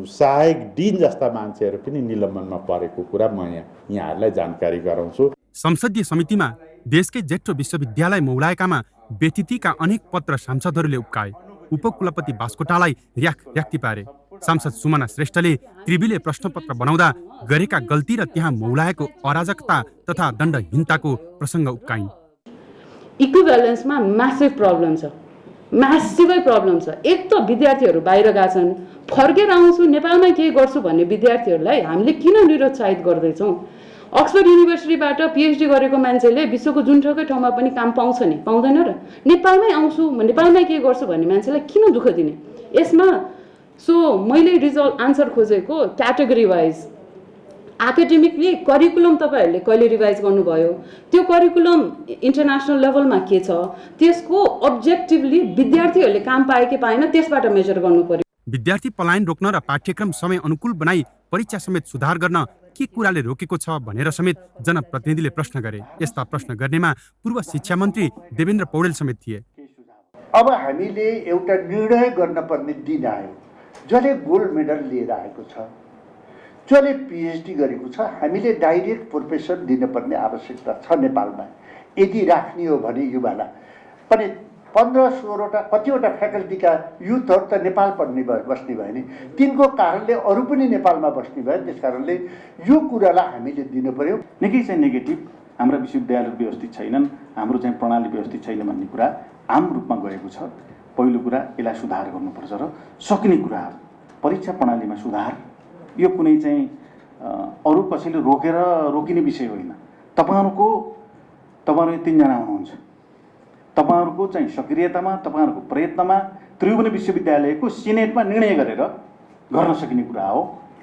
सहायक डिन जस्ता मान्छेहरू पनि निलम्बनमा परेको कुरा म यहाँहरूलाई जानकारी गराउँछु। संसदीय समितिमा देशकै जेठो विश्वविद्यालय मौलाएकामा व्यथितिका अनेक पत्र सांसदहरूले उक्काए। उपकुलपति बास्कोटालाई र्याक्ती पारे। सांसद सुमना श्रेष्ठले त्रिवीले प्रश्नपत्र बनाउँदा गरेका गल्ती र त्यहाँ मौलाएको अराजकता तथा दण्डहीनताको प्रसङ्ग उक्काइन्। इक्विभ्यालेन्समा म्यासिभ प्रब्लम छ, म्यासिभै प्रब्लम छ। एक त विद्यार्थीहरू बाहिर गएका छन्, फर्केर आउँछु नेपालमा के गर्छु भन्ने विद्यार्थीहरूलाई हामीले किन निरुत्साहित गर्दैछौँ? अक्सफोर्ड युनिभर्सिटीबाट पिएचडी गरेको मान्छेले विश्वको जुनसुकै ठाउँमा पनि काम पाउँछ नि, पाउँदैन र? नेपालमै आउँछु, नेपालमै के गर्छु भन्ने मान्छेलाई किन दुःख दिने? यसमा मैले आन्सर खोजेको क्याटेगोरी वाइज एकाडेमिकली करिकुलम तपाईँहरूले कहिले रिभाइज गर्नुभयो, त्यो करिकुलम इन्टरनेसनल लेभलमा के छ, त्यसको अब्जेक्टिभली विद्यार्थीहरूले काम पाए कि पाएन त्यसबाट मेजर गर्नु पर्यो। विद्यार्थी पलायन रोक्न र पाठ्यक्रम समय अनुकूल बनाई परीक्षा समेत सुधार गर्न के कुराले रोकेको छ भनेर समेत जनप्रतिनिधिले प्रश्न गरे। यस्ता प्रश्न गर्नेमा पूर्व शिक्षा मन्त्री देवेन्द्र पौडेल समेत थिए। अब हामीले एउटा निर्णय गर्न पर्ने दिन आयो। जसले गोल्ड मेडल लिएर आएको छ, जसले पिएचडी गरेको छ, हामीले डाइरेक्ट प्रोफेसर दिनुपर्ने आवश्यकता छ नेपालमा। यदि राख्ने हो भने युवालाई पनि 15-16वटा कतिवटा फ्याकल्टीका युथहरू त नेपाल बस्ने भयो नि, तिनको कारणले अरू पनि नेपालमा बस्ने भयो। त्यस कारणले यो कुरालाई हामीले दिनु पर्यो। निकै चाहिँ नेगेटिभ, हाम्रा विश्वविद्यालयहरू व्यवस्थित छैनन्, हाम्रो चाहिँ प्रणाली व्यवस्थित छैन भन्ने कुरा आम रूपमा गएको छ। पहिलो कुरा यसलाई सुधार गर्नुपर्छ र सक्ने कुराहरू परीक्षा प्रणालीमा सुधार, यो कुनै चाहिँ अरू कसैले रोकिने विषय होइन। तपाईँहरू 3 जना हुनुहुन्छ, तपाईँहरूको चाहिँ सक्रियतामा, तपाईँहरूको प्रयत्नमा त्रिभुवन विश्वविद्यालयको सिनेटमा निर्णय गरेर गर्न सकिने कुरा हो।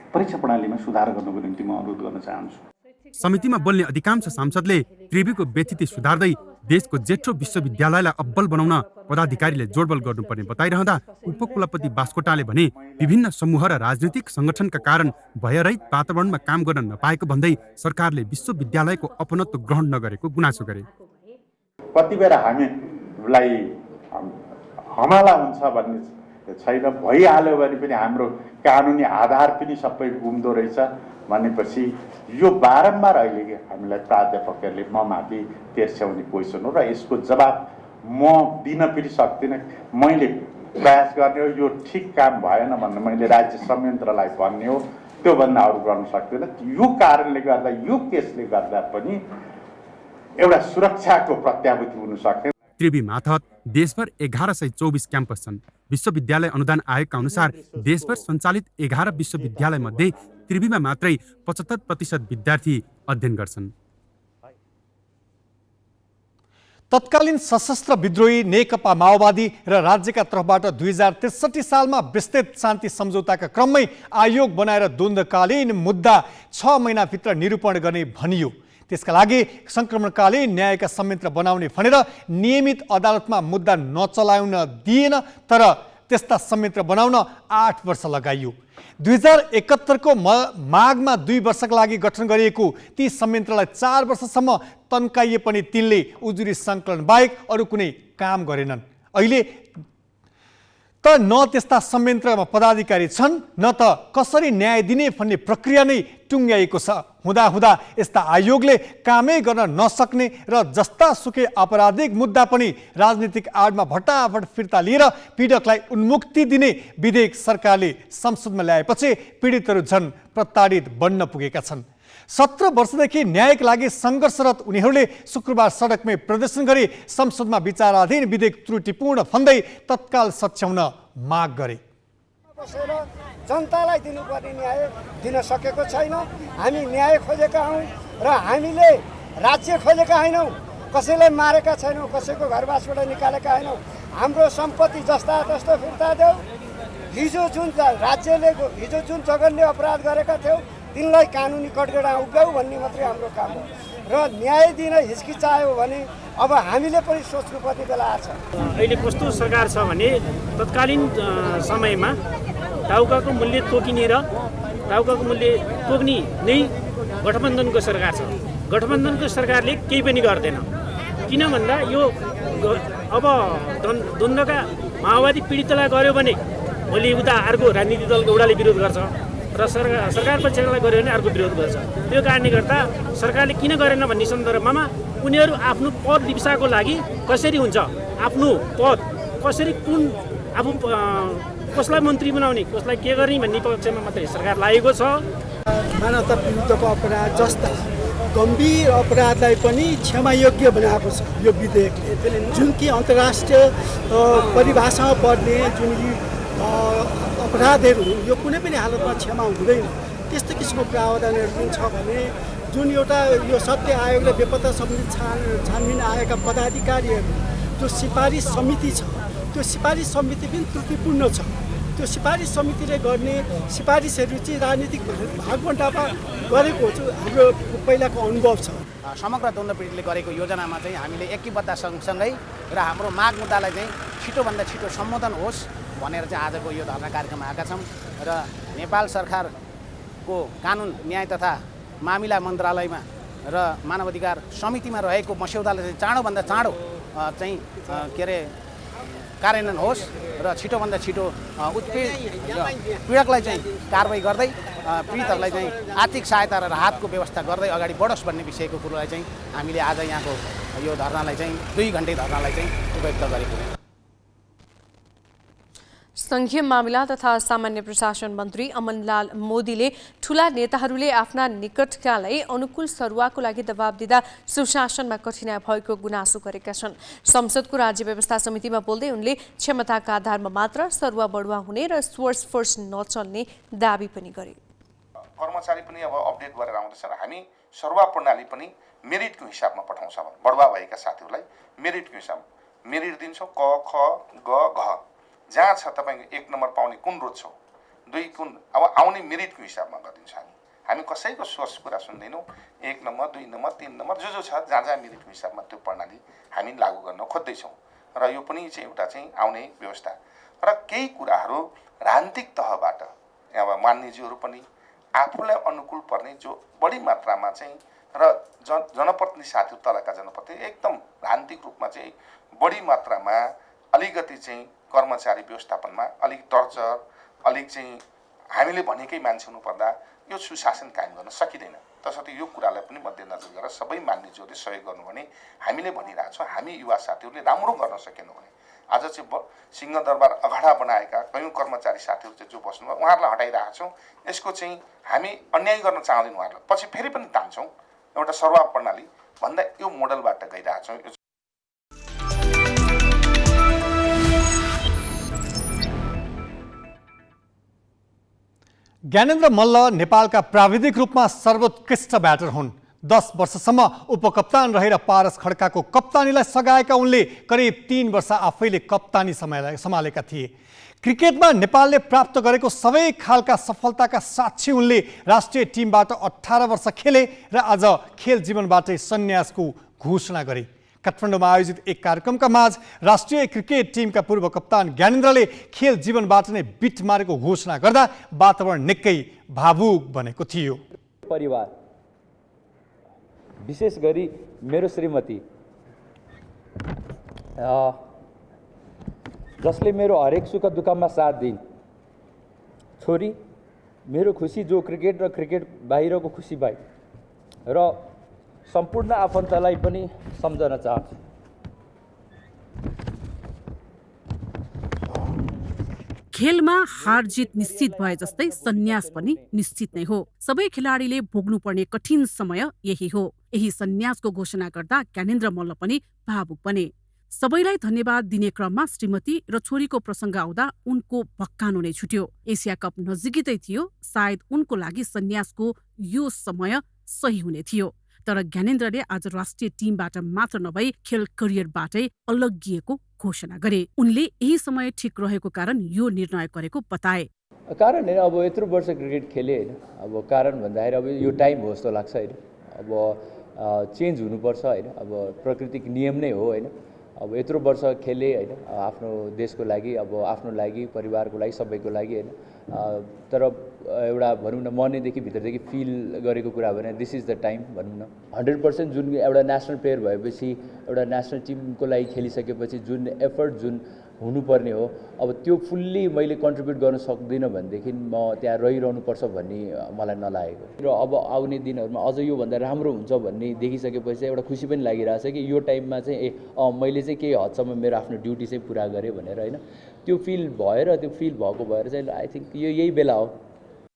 परीक्षा प्रणालीमा सुधार गर्नको निम्ति म अनुरोध गर्न चाहन्छु। समितिमा बोल्ने अधिकांश सांसदले त्रिवीको व्यथिति सुधार्दै देशको जेठो विश्वविद्यालयलाई अब्बल बनाउन पदाधिकारीले जोडबल गर्नुपर्ने बताइरहँदा उपकुलपति बास्कोटाले भने विभिन्न समूह र राजनीतिक संगठनका कारण भयरहित वातावरणमा काम गर्न नपाएको भन्दै सरकारले विश्वविद्यालयको अपनत्व ग्रहण नगरेको गुनासो गरे। कति बेर हामीलाई हमला हुन्छ भन्ने छैन, भइहाल्यो भने पनि हाम्रो कानुनी आधार पनि सबै गुम्दो रहेछ भनेपछि यो बारम्बार अहिले हामीलाई प्राध्यापकहरूले म माथि तेर्स्याउने पोजिसन हो र यसको जवाब म दिन पनि सक्दिनँ। मैले प्रयास गर्ने हो, यो ठिक काम भएन भन्ने मैले राज्य संयन्त्रलाई भन्ने हो, त्योभन्दा अरू गर्न सक्दिनँ। यो कारणले गर्दा, यो केसले गर्दा पनि एउटा सुरक्षाको प्रत्याभूति हुन सक्छ। त्रिवी मार्फत देशभर 1124 क्याम्पस छन्। विश्वविद्यालय अनुदान आयोगका अनुसार देशभर सञ्चालित 11 विश्वविद्यालय मध्ये त्रिवीमा मात्रै 75% विद्यार्थी अध्ययन गर्छन्। तत्कालीन सशस्त्र विद्रोही नेकपा माओवादी र राज्यका तर्फबाट 2063 सालमा विस्तृत शान्ति सम्झौताका क्रममै आयोग बनाएर द्वन्द्वकालीन मुद्दा 6 महिनाभित्र निरूपण गर्ने भनियो। त्यसका लागि संक्रमणकालीन न्यायका संयन्त्र बनाउने भनेर नियमित अदालतमा मुद्दा नचलाउन दिएन, तर त्यस्ता संयन्त्र बनाउन 8 वर्ष लगाइयो। 2071 को माघमा 2 वर्षका लागि गठन गरिएको ती संयन्त्रलाई 4 वर्षसम्म तन्काइए पनि तिनले उजुरी सङ्कलन बाहेक अरू कुनै काम गरेनन्। अहिले तर न त्यस्ता संयन्त्रमा पदाधिकारी छन् न त कसरी न्याय दिने भन्ने प्रक्रिया नै टुङ्ग्याइएको छ। हुँदाहुँदा यस्ता आयोगले कामै गर्न नसक्ने र जस्तासुकै आपराधिक मुद्दा पनि राजनीतिक आडमा भटाभट फिर्ता लिएर पीडकलाई उन्मुक्ति दिने विधेयक सरकारले संसदमा ल्याएपछि पीडितहरू झन् प्रताडित बन्न पुगेका छन्। 17 वर्षदेखि न्यायका लागि सङ्घर्षरत उनीहरूले शुक्रबार सडकमै प्रदर्शन गरी संसदमा विचाराधीन विधेयक त्रुटिपूर्ण भन्दै तत्काल सच्याउन माग गरे। बसेर जनतालाई दिनुपर्ने न्याय दिन सकेको छैन। हामी न्याय खोजेका हौँ र हामीले राज्य खोजेका होइनौँ। कसैलाई मारेका छैनौँ, कसैको घरबासबाट निकालेका होइनौँ। हाम्रो सम्पत्ति जस्ता तस्तो फिर्ता देऊ। हिजो जुन राज्यले हिजो जुन जघन्य अपराध गरेका थियौ तिनलाई कानुनी कठघरा उभ्याऊ भन्ने मात्रै हाम्रो काम हो र न्याय दिन हिचकिचायो भने अब हामीले पनि सोच्नुपर्ने बेला आछ। अहिले कस्तो सरकार छ भने तत्कालीन समयमा टाउकाको मूल्य तोकिने र टाउकाको मूल्य तोक्ने नै गठबन्धनको सरकार छ। गठबन्धनको सरकारले केही पनि गर्दैन। किन भन्दा यो अब द्वन्द्वका माओवादी पीडितलाई गर्यो भने भोलि उता अर्को राजनीतिक दलको एउटाले विरोध गर्छ र सरकार पक्षलाई गर्यो भने अर्को विरोध गर्छ। त्यो कारणले गर्दा सरकारले किन गरेन भन्ने सन्दर्भमा उनीहरू आफ्नो पद दिवसाको लागि कसरी हुन्छ, आफ्नो पद कसरी कुन आफू कसलाई मन्त्री बनाउने, कसलाई के गर्ने भन्ने पक्षमा मात्रै सरकार लागेको छ। मानवता विरुद्धको अपराध जस्ता गम्भीर अपराधलाई पनि क्षमायोग्य बनाएको छ यो विधेयकले। जुन कि अन्तर्राष्ट्रिय परिभाषामा पर्ने जुन अपराधहरू यो कुनै पनि हालतमा क्षमा हुँदैन। त्यस्तो किसिमको प्रावधानहरू जुन छ भने जुन एउटा यो सत्य आयोग र बेपत्ता सम्बन्धी छानबिन आएका पदाधिकारीहरू जो सिफारिस समिति छ त्यो सिफारिस समिति पनि त्रुटिपूर्ण छ। त्यो सिफारिस समितिले गर्ने सिफारिसहरू चाहिँ राजनीतिक भागबन्डामा गरेको हाम्रो पहिलाको अनुभव छ। समग्र द्वन्द्व पीडितले गरेको योजनामा चाहिँ हामीले एकीबद्ध सँगसँगै र हाम्रो माग मुद्दालाई चाहिँ छिटोभन्दा छिटो सम्बोधन होस् भनेर चाहिँ आजको यो धरना कार्यक्रममा आएका छौँ र नेपाल सरकारको कानुन न्याय तथा मामिला मन्त्रालयमा र मानवाधिकार समितिमा रहेको मस्यौदालाई चाहिँ चाँडोभन्दा चाँडो चाहिँ के अरे कार्यान्वयन होस् र छिटोभन्दा छिटो पीडकलाई चाहिँ कारबाही गर्दै पीडितहरूलाई चाहिँ आर्थिक सहायता र राहतको व्यवस्था गर्दै अगाडि बढोस् भन्ने विषयको कुरोलाई चाहिँ हामीले आज यहाँको यो धरनालाई चाहिँ 2 घन्टे धरनालाई चाहिँ उपयुक्त गरेको हो। संघीय मामिला तथा सामान्य प्रशासन मन्त्री अमनलाल मोदीले ठूला नेताहरूले आफ्ना निकटकालाई अनुकूल सरुवाको लागि दबाब दिँदा सुशासनमा कठिनाइ भएको गुनासो गरेका छन्। संसदको राज्य व्यवस्था समितिमा बोल्दै उनले क्षमताका आधारमा मात्र सरुवा बढुवा हुने र सोर्स फोर्स नचल्ने दाबी पनि गरे। कर्मचारी पनि अब अपडेट गरेर आउँदैछन्। हामी सरुवा प्रणाली पनि मेरिटको हिसाबमा पठाउँछौँ। बढुवा भएका साथीहरूलाई मेरिटको हिसाबमा मेरिट दिन्छौँ। क ख ग घ जहाँ छ तपाईँको 1 नम्बर पाउने कुन रोज छ 2 कुन अब आउने मेरिटको हिसाबमा गरिदिन्छ। हामी कसैको सोर्स कुरा सुन्दैनौँ। 1 नम्बर 2 नम्बर 3 नम्बर जो छ जहाँ जहाँ मेरिटको हिसाबमा त्यो प्रणाली हामी लागू गर्न खोज्दैछौँ र यो पनि चाहिँ एउटा चाहिँ आउने व्यवस्था र केही कुराहरू राजनीतिक तहबाट अब मान्यज्यूहरू पनि आफूलाई अनुकूल पर्ने जो बढी मात्रामा चाहिँ र जनप्रतिनिधि साथीहरू तलका जनप्रतिनिधि एकदम राजनीतिक रूपमा चाहिँ बढी मात्रामा अलिकति चाहिँ कर्मचारी व्यवस्थापनमा अलिक टर्चर अलिक चाहिँ हामीले भनेकै मान्छे हुनुपर्दा यो सुशासन कायम गर्न सकिँदैन। तसर्थ यो कुरालाई पनि मध्यनजर गरेर सबै मान्यज्यूहरूले सहयोग गर्नु भने हामीले भनिरहेछौँ। हामी युवा साथीहरूले राम्रो गर्न सकेनौँ भने आज चाहिँ सिंहदरबार अगाडा बनाएका कयौँ कर्मचारी साथीहरू चाहिँ जो बस्नुभयो उहाँहरूलाई हटाइरहेका छौँ। यसको चाहिँ हामी अन्याय गर्न चाहँदैनौँ। उहाँहरूलाई पछि फेरि पनि तान्छौँ एउटा सरुवा प्रणाली भन्दा यो मोडलबाट गइरहेछौँ। ज्ञानेन्द्र मल्ल नेपालका प्राविधिक रूपमा सर्वोत्कृष्ट ब्याटर हुन्। 10 वर्षसम्म उपकप्तान रहेर पारस खड्काको कप्तानीलाई सघाएका उनले करिब 3 वर्ष आफैले कप्तानी सम्हालेका थिए। क्रिकेटमा नेपालले प्राप्त गरेको सबै खालका सफलताका साक्षी उनले राष्ट्रिय टिमबाट 18 वर्ष खेले र आज खेल जीवनबाटै सन्यासको घोषणा गरे। काठमाडौँमा आयोजित एक कार्यक्रमका माझ राष्ट्रिय क्रिकेट टिमका पूर्व कप्तान ज्ञानेन्द्रले खेल जीवनबाट नै बिट मारेको घोषणा गर्दा वातावरण निकै भावुक बनेको थियो। परिवार विशेष गरी मेरो श्रीमती जसले मेरो हरेक सुख दुःखमा साथ दिइन्। छोरी मेरो खुसी जो क्रिकेट र क्रिकेट बाहिरको खुसी पाए र सम्पूर्ण आफन्तलाई पनि सम्झन चाहन्छु। खेलमा हार जित निश्चित भए जस्तै सन्यास पनि निश्चित नै हो। सबै खेलाडीले भोग्नुपर्ने कठिन समय यही हो। यही सन्यासको घोषणा गर्दा ज्ञानेन्द्र मल्ल पनि भावुक बने। सबैलाई धन्यवाद दिने क्रममा श्रीमती र छोरीको प्रसङ्ग आउँदा उनको भक्कानो नै छुट्यो। एसिया कप नजिकै थियो, सायद उनको लागि सन्यासको यो समय सही हुने थियो। तर ज्ञानेन्द्रले आज राष्ट्रिय टिमबाट मात्र नभई खेल करियरबाटै अलग्गिएको घोषणा गरे। उनले यही समय ठिक रहेको कारण यो निर्णय गरेको बताए। कारण होइन, अब यत्रो वर्ष क्रिकेट खेले होइन, अब कारण भन्दाखेरि अब यो टाइम हो जस्तो लाग्छ होइन। अब चेन्ज हुनुपर्छ होइन, अब प्राकृतिक नियम नै हो होइन। अब यत्रो वर्ष खेले होइन, आफ्नो देशको लागि, अब आफ्नो लागि, परिवारको लागि, सबैको लागि होइन। तर एउटा भनौँ न मनैदेखि भित्रदेखि फिल गरेको कुरा भने दिस इज द टाइम भनौँ न। 100% जुन एउटा नेसनल प्लेयर भएपछि, एउटा नेसनल टिमको लागि खेलिसकेपछि जुन एफर्ट जुन हुनुपर्ने हो, अब त्यो फुल्ली मैले कन्ट्रिब्युट गर्न सक्दिनँ भनेदेखि म त्यहाँ रहिरहनुपर्छ भन्ने मलाई नलागेको। र अब आउने दिनहरूमा अझ योभन्दा राम्रो हुन्छ भन्ने देखिसकेपछि एउटा खुसी पनि लागिरहेछ कि यो टाइममा चाहिँ मैले चाहिँ केही हदसम्म मेरो आफ्नो ड्युटी चाहिँ पुरा गरेँ भनेर होइन। त्यो फिल भएको भएर चाहिँ आई थिङ्क यो यही बेला हो।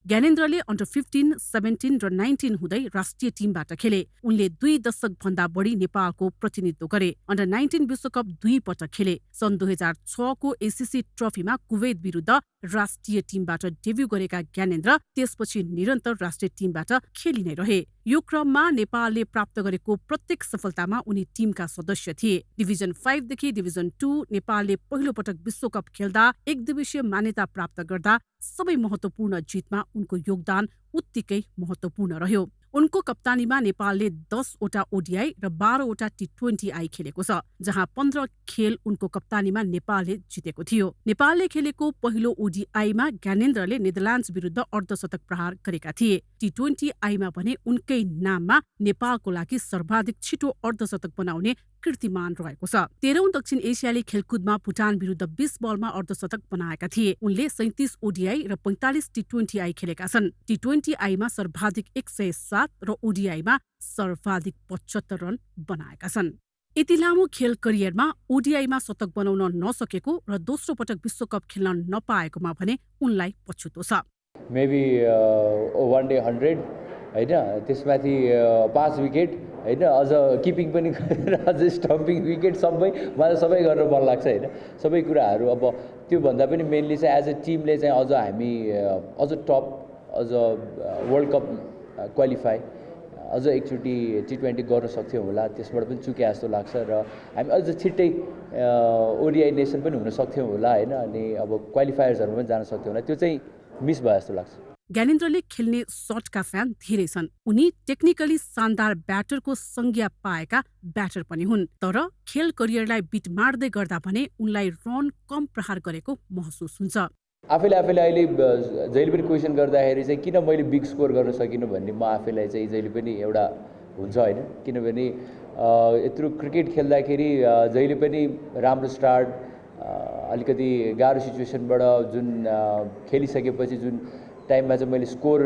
ज्ञानेन्द्रले अन्डर 15, 17 र 19 हुँदै राष्ट्रिय टिमबाट खेले। उनले 2 दशक भन्दा बढी नेपालको प्रतिनिधित्व गरे। अन्डर 19 विश्वकप 2 पटक खेले। सन् 2006 को एसीसी ट्रफीमा कुवैत विरुद्ध राष्ट्रिय टिमबाट डेब्यू गरेका ज्ञानेन्द्र त्यसपछि निरन्तर राष्ट्रिय टिमबाट खेलि नै रहे। यो क्रममा नेपालले प्राप्त गरेको प्रत्येक सफलतामा उनी टिमका सदस्य थिए। डिभिजन 5 देखि डिभिजन 2 नेपालले पहिलो पटक विश्वकप खेल्दा एक दिवसीय मान्यता प्राप्त गर्दा सबै महत्त्वपूर्ण जितमा उनको योगदान उत्तिकै महत्त्वपूर्ण रह्यो। उनको कप्तानीमा नेपालले 10 वटा ओडिआई र 12 वटा T20I खेलेको छ, जहाँ 15 खेल उनको कप्तानीमा नेपालले जितेको थियो। नेपालले खेलेको पहिलो ओडिआईमा ज्ञानेन्द्रले नेदरल्यान्ड्स विरुद्ध अर्धशतक प्रहार गरेका थिए। T20I भने उनकै नाममा नेपालको लागि सर्वाधिक छिटो अर्धशतक बनाउने कीर्तिमान रहेको छ। 13औं दक्षिण एसियाली खेलकुदमा भुटान विरुद्ध 20 बलमा अर्धशतक बनाएका थिए। उनले 37 ओडिआई र 45 T20I खेलेका छन्। T20I सर्वाधिक 107 र ओडिआईमा सर्वाधिक 75 रन बनाएका छन्। यति लामो खेल करियरमा ओडिआईमा शतक बनाउन नसकेको र दोस्रो पटक विश्वकप खेल्न नपाएकोमा भने उनलाई पछुतो छ। मेबी वान डे 100 होइन, त्यसमाथि 5 विकेट होइन, अझ किपिङ पनि अझ स्टम्पिङ विकेट मलाई सबै गर्न मन लाग्छ होइन। सबै कुराहरू अब त्योभन्दा पनि मेनली चाहिँ एज अ टिमले चाहिँ अझ हामी अझ टप, अझ वर्ल्ड कप क्वालिफाई, अझ एकचोटि T20 गर्न सक्थ्यौँ होला। त्यसबाट पनि चुके जस्तो लाग्छ र हामी अझ छिट्टै ओडिआई नेसन पनि हुन सक्थ्यौँ होला होइन। अनि अब क्वालिफायर्सहरूमा पनि जान सक्थ्यौँ होला, त्यो चाहिँ मिस भयो जस्तो लाग्छ। ज्ञानेन्द्रले खेल्ने शटका फ्यान धेरै छन्। उनी टेक्निकली शानदार ब्याटरको संज्ञा पाएका ब्याटर पनि हुन्। तर खेल करियरलाई बिट मार्दै गर्दा भने उनलाई रन कम प्रहार गरेको महसुस हुन्छ। आफैले अहिले जहिले पनि क्वेसन गर्दाखेरि चाहिँ किन मैले बिग स्कोर गर्न सकिनँ भन्ने म आफैलाई चाहिँ जहिले पनि एउटा हुन्छ होइन। किनभने यत्रो क्रिकेट खेल्दाखेरि जहिले पनि राम्रो स्टार्ट, अलिकति गाह्रो सिचुएसनबाट जुन खेलिसकेपछि जुन टाइममा चाहिँ मैले स्कोर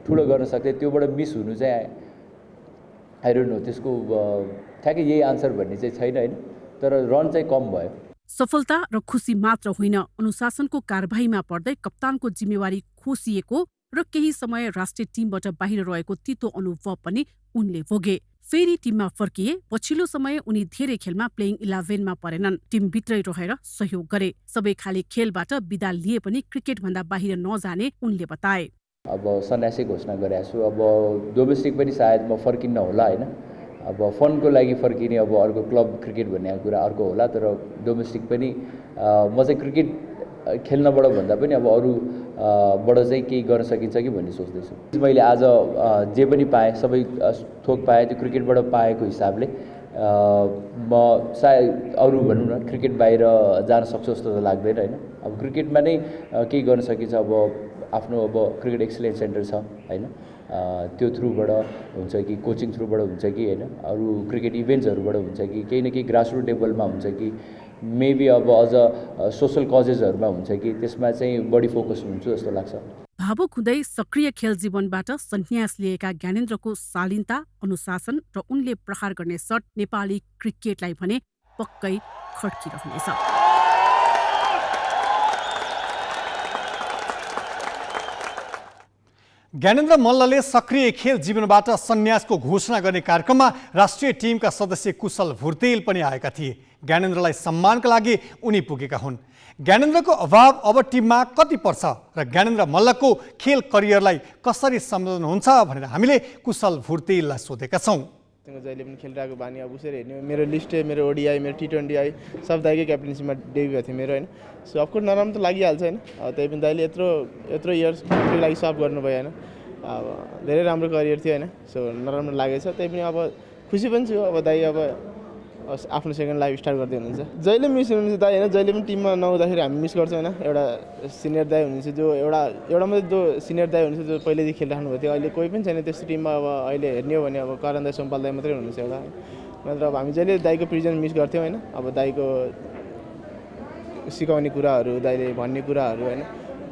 ठुलो गर्न सक्थेँ, त्योबाट मिस हुनु चाहिँ आई डोन्ट नो, त्यसको ठ्याक्कै यही आन्सर भन्ने चाहिँ छैन होइन। तर रन चाहिँ कम भयो। सफलता र खुसी मात्र होइन, अनुशासनको कारबाहीमा पर्दै कप्तानको जिम्मेवारी खोसिएको र केही समय राष्ट्रिय टिमबाट बाहिर रहेको तितो अनुभव पनि उनले भोगे। फेरि टिममा फर्किए। पछिल्लो समय उनी धेरै खेलमा प्लेइङ 11 परेनन्। टिमभित्रै रहेर सहयोग गरे। सबै खाली खेलबाट बिदा लिए पनि क्रिकेटभन्दा बाहिर नजाने उनले बताए। अब सन्यासी घोषणा गरेको छु। अब डोमेस्टिक पनि सायद म फर्किन्न होला होइन। अब फनको लागि फर्किने, अब अर्को क्लब क्रिकेट भन्ने कुरा अर्को होला। तर डोमेस्टिक पनि म चाहिँ क्रिकेट खेल्नबाट भन्दा पनि अब अरूबाट चाहिँ केही गर्न सकिन्छ कि भन्ने सोच्दैछु। मैले आज जे पनि पाएँ, सबै थोक पाएँ, त्यो क्रिकेटबाट पाएको हिसाबले म सायद अरू भनौँ न क्रिकेट बाहिर जान सक्छु जस्तो त लाग्दैन होइन। अब क्रिकेटमा नै केही गर्न सकिन्छ। अब आफ्नो अब क्रिकेट एक्सलेन्स सेन्टर छ होइन, त्यो थ्रुबाट हुन्छ कि कोचिङ थ्रुबाट हुन्छ कि होइन, अरू क्रिकेट इभेन्ट्सहरूबाट हुन्छ कि केही न केही ग्रासरुट लेभलमा हुन्छ कि मेबी अब अझ सोसल कजेसहरूमा हुन्छ कि त्यसमा चाहिँ बढी फोकस हुन्छु जस्तो लाग्छ। भावुक हुँदै सक्रिय खेल जीवनबाट सन्यास लिएका ज्ञानेन्द्रको शालीनता, अनुशासन र उनले प्रहार गर्ने सट नेपाली क्रिकेटलाई भने पक्कै खड्किरहनेछ। ज्ञानेन्द्र मल्लले सक्रिय खेल जीवनबाट सन्यासको घोषणा गर्ने कार्यक्रममा राष्ट्रिय टिमका सदस्य कुशल भुर्तेल पनि आएका थिए। ज्ञानेन्द्रलाई सम्मानका लागि उनी पुगेका हुन्। ज्ञानेन्द्रको अभाव अब टिममा कति पर्छ र ज्ञानेन्द्र मल्लको खेल करियरलाई कसरी सम्झनुहुन्छ भनेर हामीले कुशल भुर्तेललाई सोधेका छौँ। जहिले पनि खेलिरहेको बानी अब उसरी हेर्ने मेरो लिस्ट मेरो ओडिआई मेरो T20 आई सब दाइकै क्याप्टेन्सीमा डेब्यू भएको थियो मेरो होइन। सो अफकोर्स नराम्रो त लागिहाल्छ होइन। त्यही पनि दाइले यत्रो इयर्सको लागि सर्भ गर्नुभयो होइन। अब धेरै राम्रो करियर थियो होइन। सो नराम्रो लागेछ। त्यही पनि अब खुसी पनि छु अब दाइ अब आफ्नो सेकेन्ड लाइफ स्टार्ट गर्दै हुनुहुन्छ। जहिले मिस हुनुहुन्छ दाइ होइन। जहिले पनि टिममा नहुँदाखेरि हामी मिस गर्छौँ होइन। एउटा सिनियर दाइ हुनुहुन्छ जो एउटा मात्रै जो सिनियर दाइ हुनुहुन्छ जो पहिल्यैदेखि खेलिराख्नु भएको थियो। अहिले कोही पनि छैन त्यस्तो टिममा। अब अहिले हेर्ने हो भने अब करण दाइ सोमपाल दाइ मात्रै हुनुहुन्छ एउटा। नत्र अब हामी जहिले दाइको प्रेजेन्स मिस गर्थ्यौँ होइन। अब दाइको सिकाउने कुराहरू दाइले भन्ने कुराहरू होइन।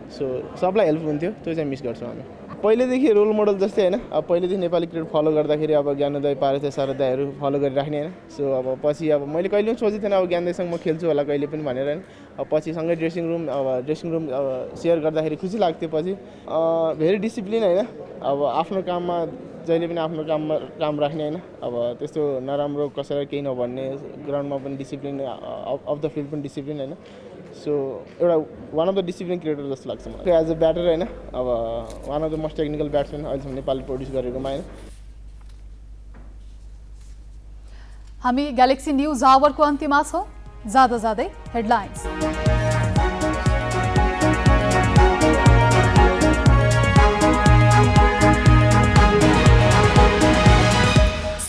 सो सबलाई हेल्प हुन्थ्यो त्यो चाहिँ मिस गर्छौँ हामी। पहिलेदेखि रोल मोडल जस्तै होइन। अब पहिलेदेखि नेपाली क्रिकेट फलो गर्दाखेरि अब ज्ञानु दाइ पारस सारा दाइहरू फलो गरिराख्ने होइन। सो अब पछि अब मैले कहिले पनि सोचेको थिएन अब ज्ञान दाइसँग म खेल्छु होला कहिले पनि भनेर होइन। अब पछि सँगै ड्रेसिङ रुम अब सेयर गर्दाखेरि खुसी लाग्थ्यो। पछि भेरी डिसिप्लिन होइन। अब आफ्नो काममा जहिले पनि आफ्नो काम राख्ने होइन। अब त्यस्तो नराम्रो कसैलाई केही नभन्ने, ग्राउन्डमा पनि डिसिप्लिन, अफ द फिल्ड पनि डिसिप्लिन होइन। सो एउटा one of the discipline cricketer जस्तो लाग्छ मलाई एज अ ब्याटर होइन। अब one of the most technical batsman अहिलेसम्म नेपालले प्रड्युस गरेकोमा होइन। हामी ग्यालेक्सी न्युज आवरको अन्त्यमा छौँ। जाँदै हेडलाइन्स।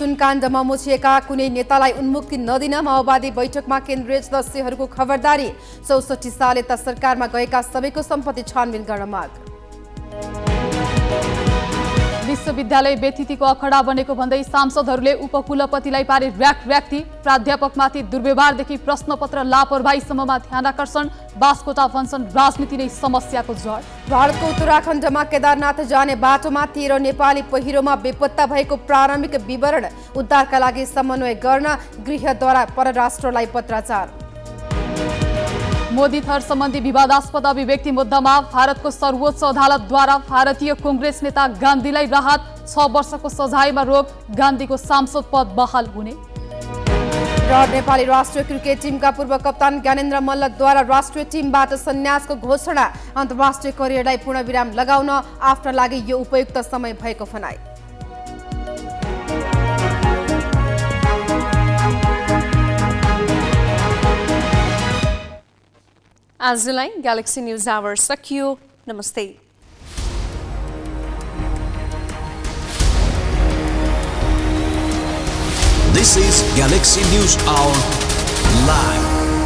सुनकाण्डमा मुछिएका कुनै नेतालाई उन्मुक्ति नदिन माओवादी बैठकमा केन्द्रीय सदस्यहरूको खबरदारी। 64 साल यता सरकारमा गएका सबैको सम्पत्ति छानबिन गर्न माग। विश्वविद्यालय व्यतिथिको अखडा बनेको भन्दै सांसदहरूले उपकुलपतिलाई पारे र्याक्ती। प्राध्यापकमाथि दुर्व्यवहारदेखि प्रश्नपत्र लापरवाहीसम्ममा ध्यानाकर्षण। बास्कोटा भन्छन् राजनीति नै समस्याको जड। भारतको उत्तराखण्डमा केदारनाथ जाने बाटोमा 13 नेपाली पहिरोमा बेपत्ता भएको प्रारम्भिक विवरण। उद्धारका लागि समन्वय गर्न गृहद्वारा परराष्ट्रलाई पत्राचार। मोदी थर सम्बन्धी विवादास्पद अभिव्यक्ति मुद्दामा भारतको सर्वोच्च अदालतद्वारा भारतीय कांग्रेस नेता गान्धीलाई राहत। 6 वर्षको सजायमा रोक। गान्धीको सांसद पद बहाल हुने। र नेपाली राष्ट्रिय क्रिकेट टिमका पूर्व कप्तान ज्ञानेन्द्र मल्लद्वारा राष्ट्रिय टिमबाट सन्यासको घोषणा। अन्तर्राष्ट्रिय करियरलाई पूर्णविराम लगाउन आफ्ना लागि यो उपयुक्त समय भएको भनाई। आजलाई ग्यालेक्सी न्युज आवर सकियो। नमस्ते। This is Galaxy News Hour Live.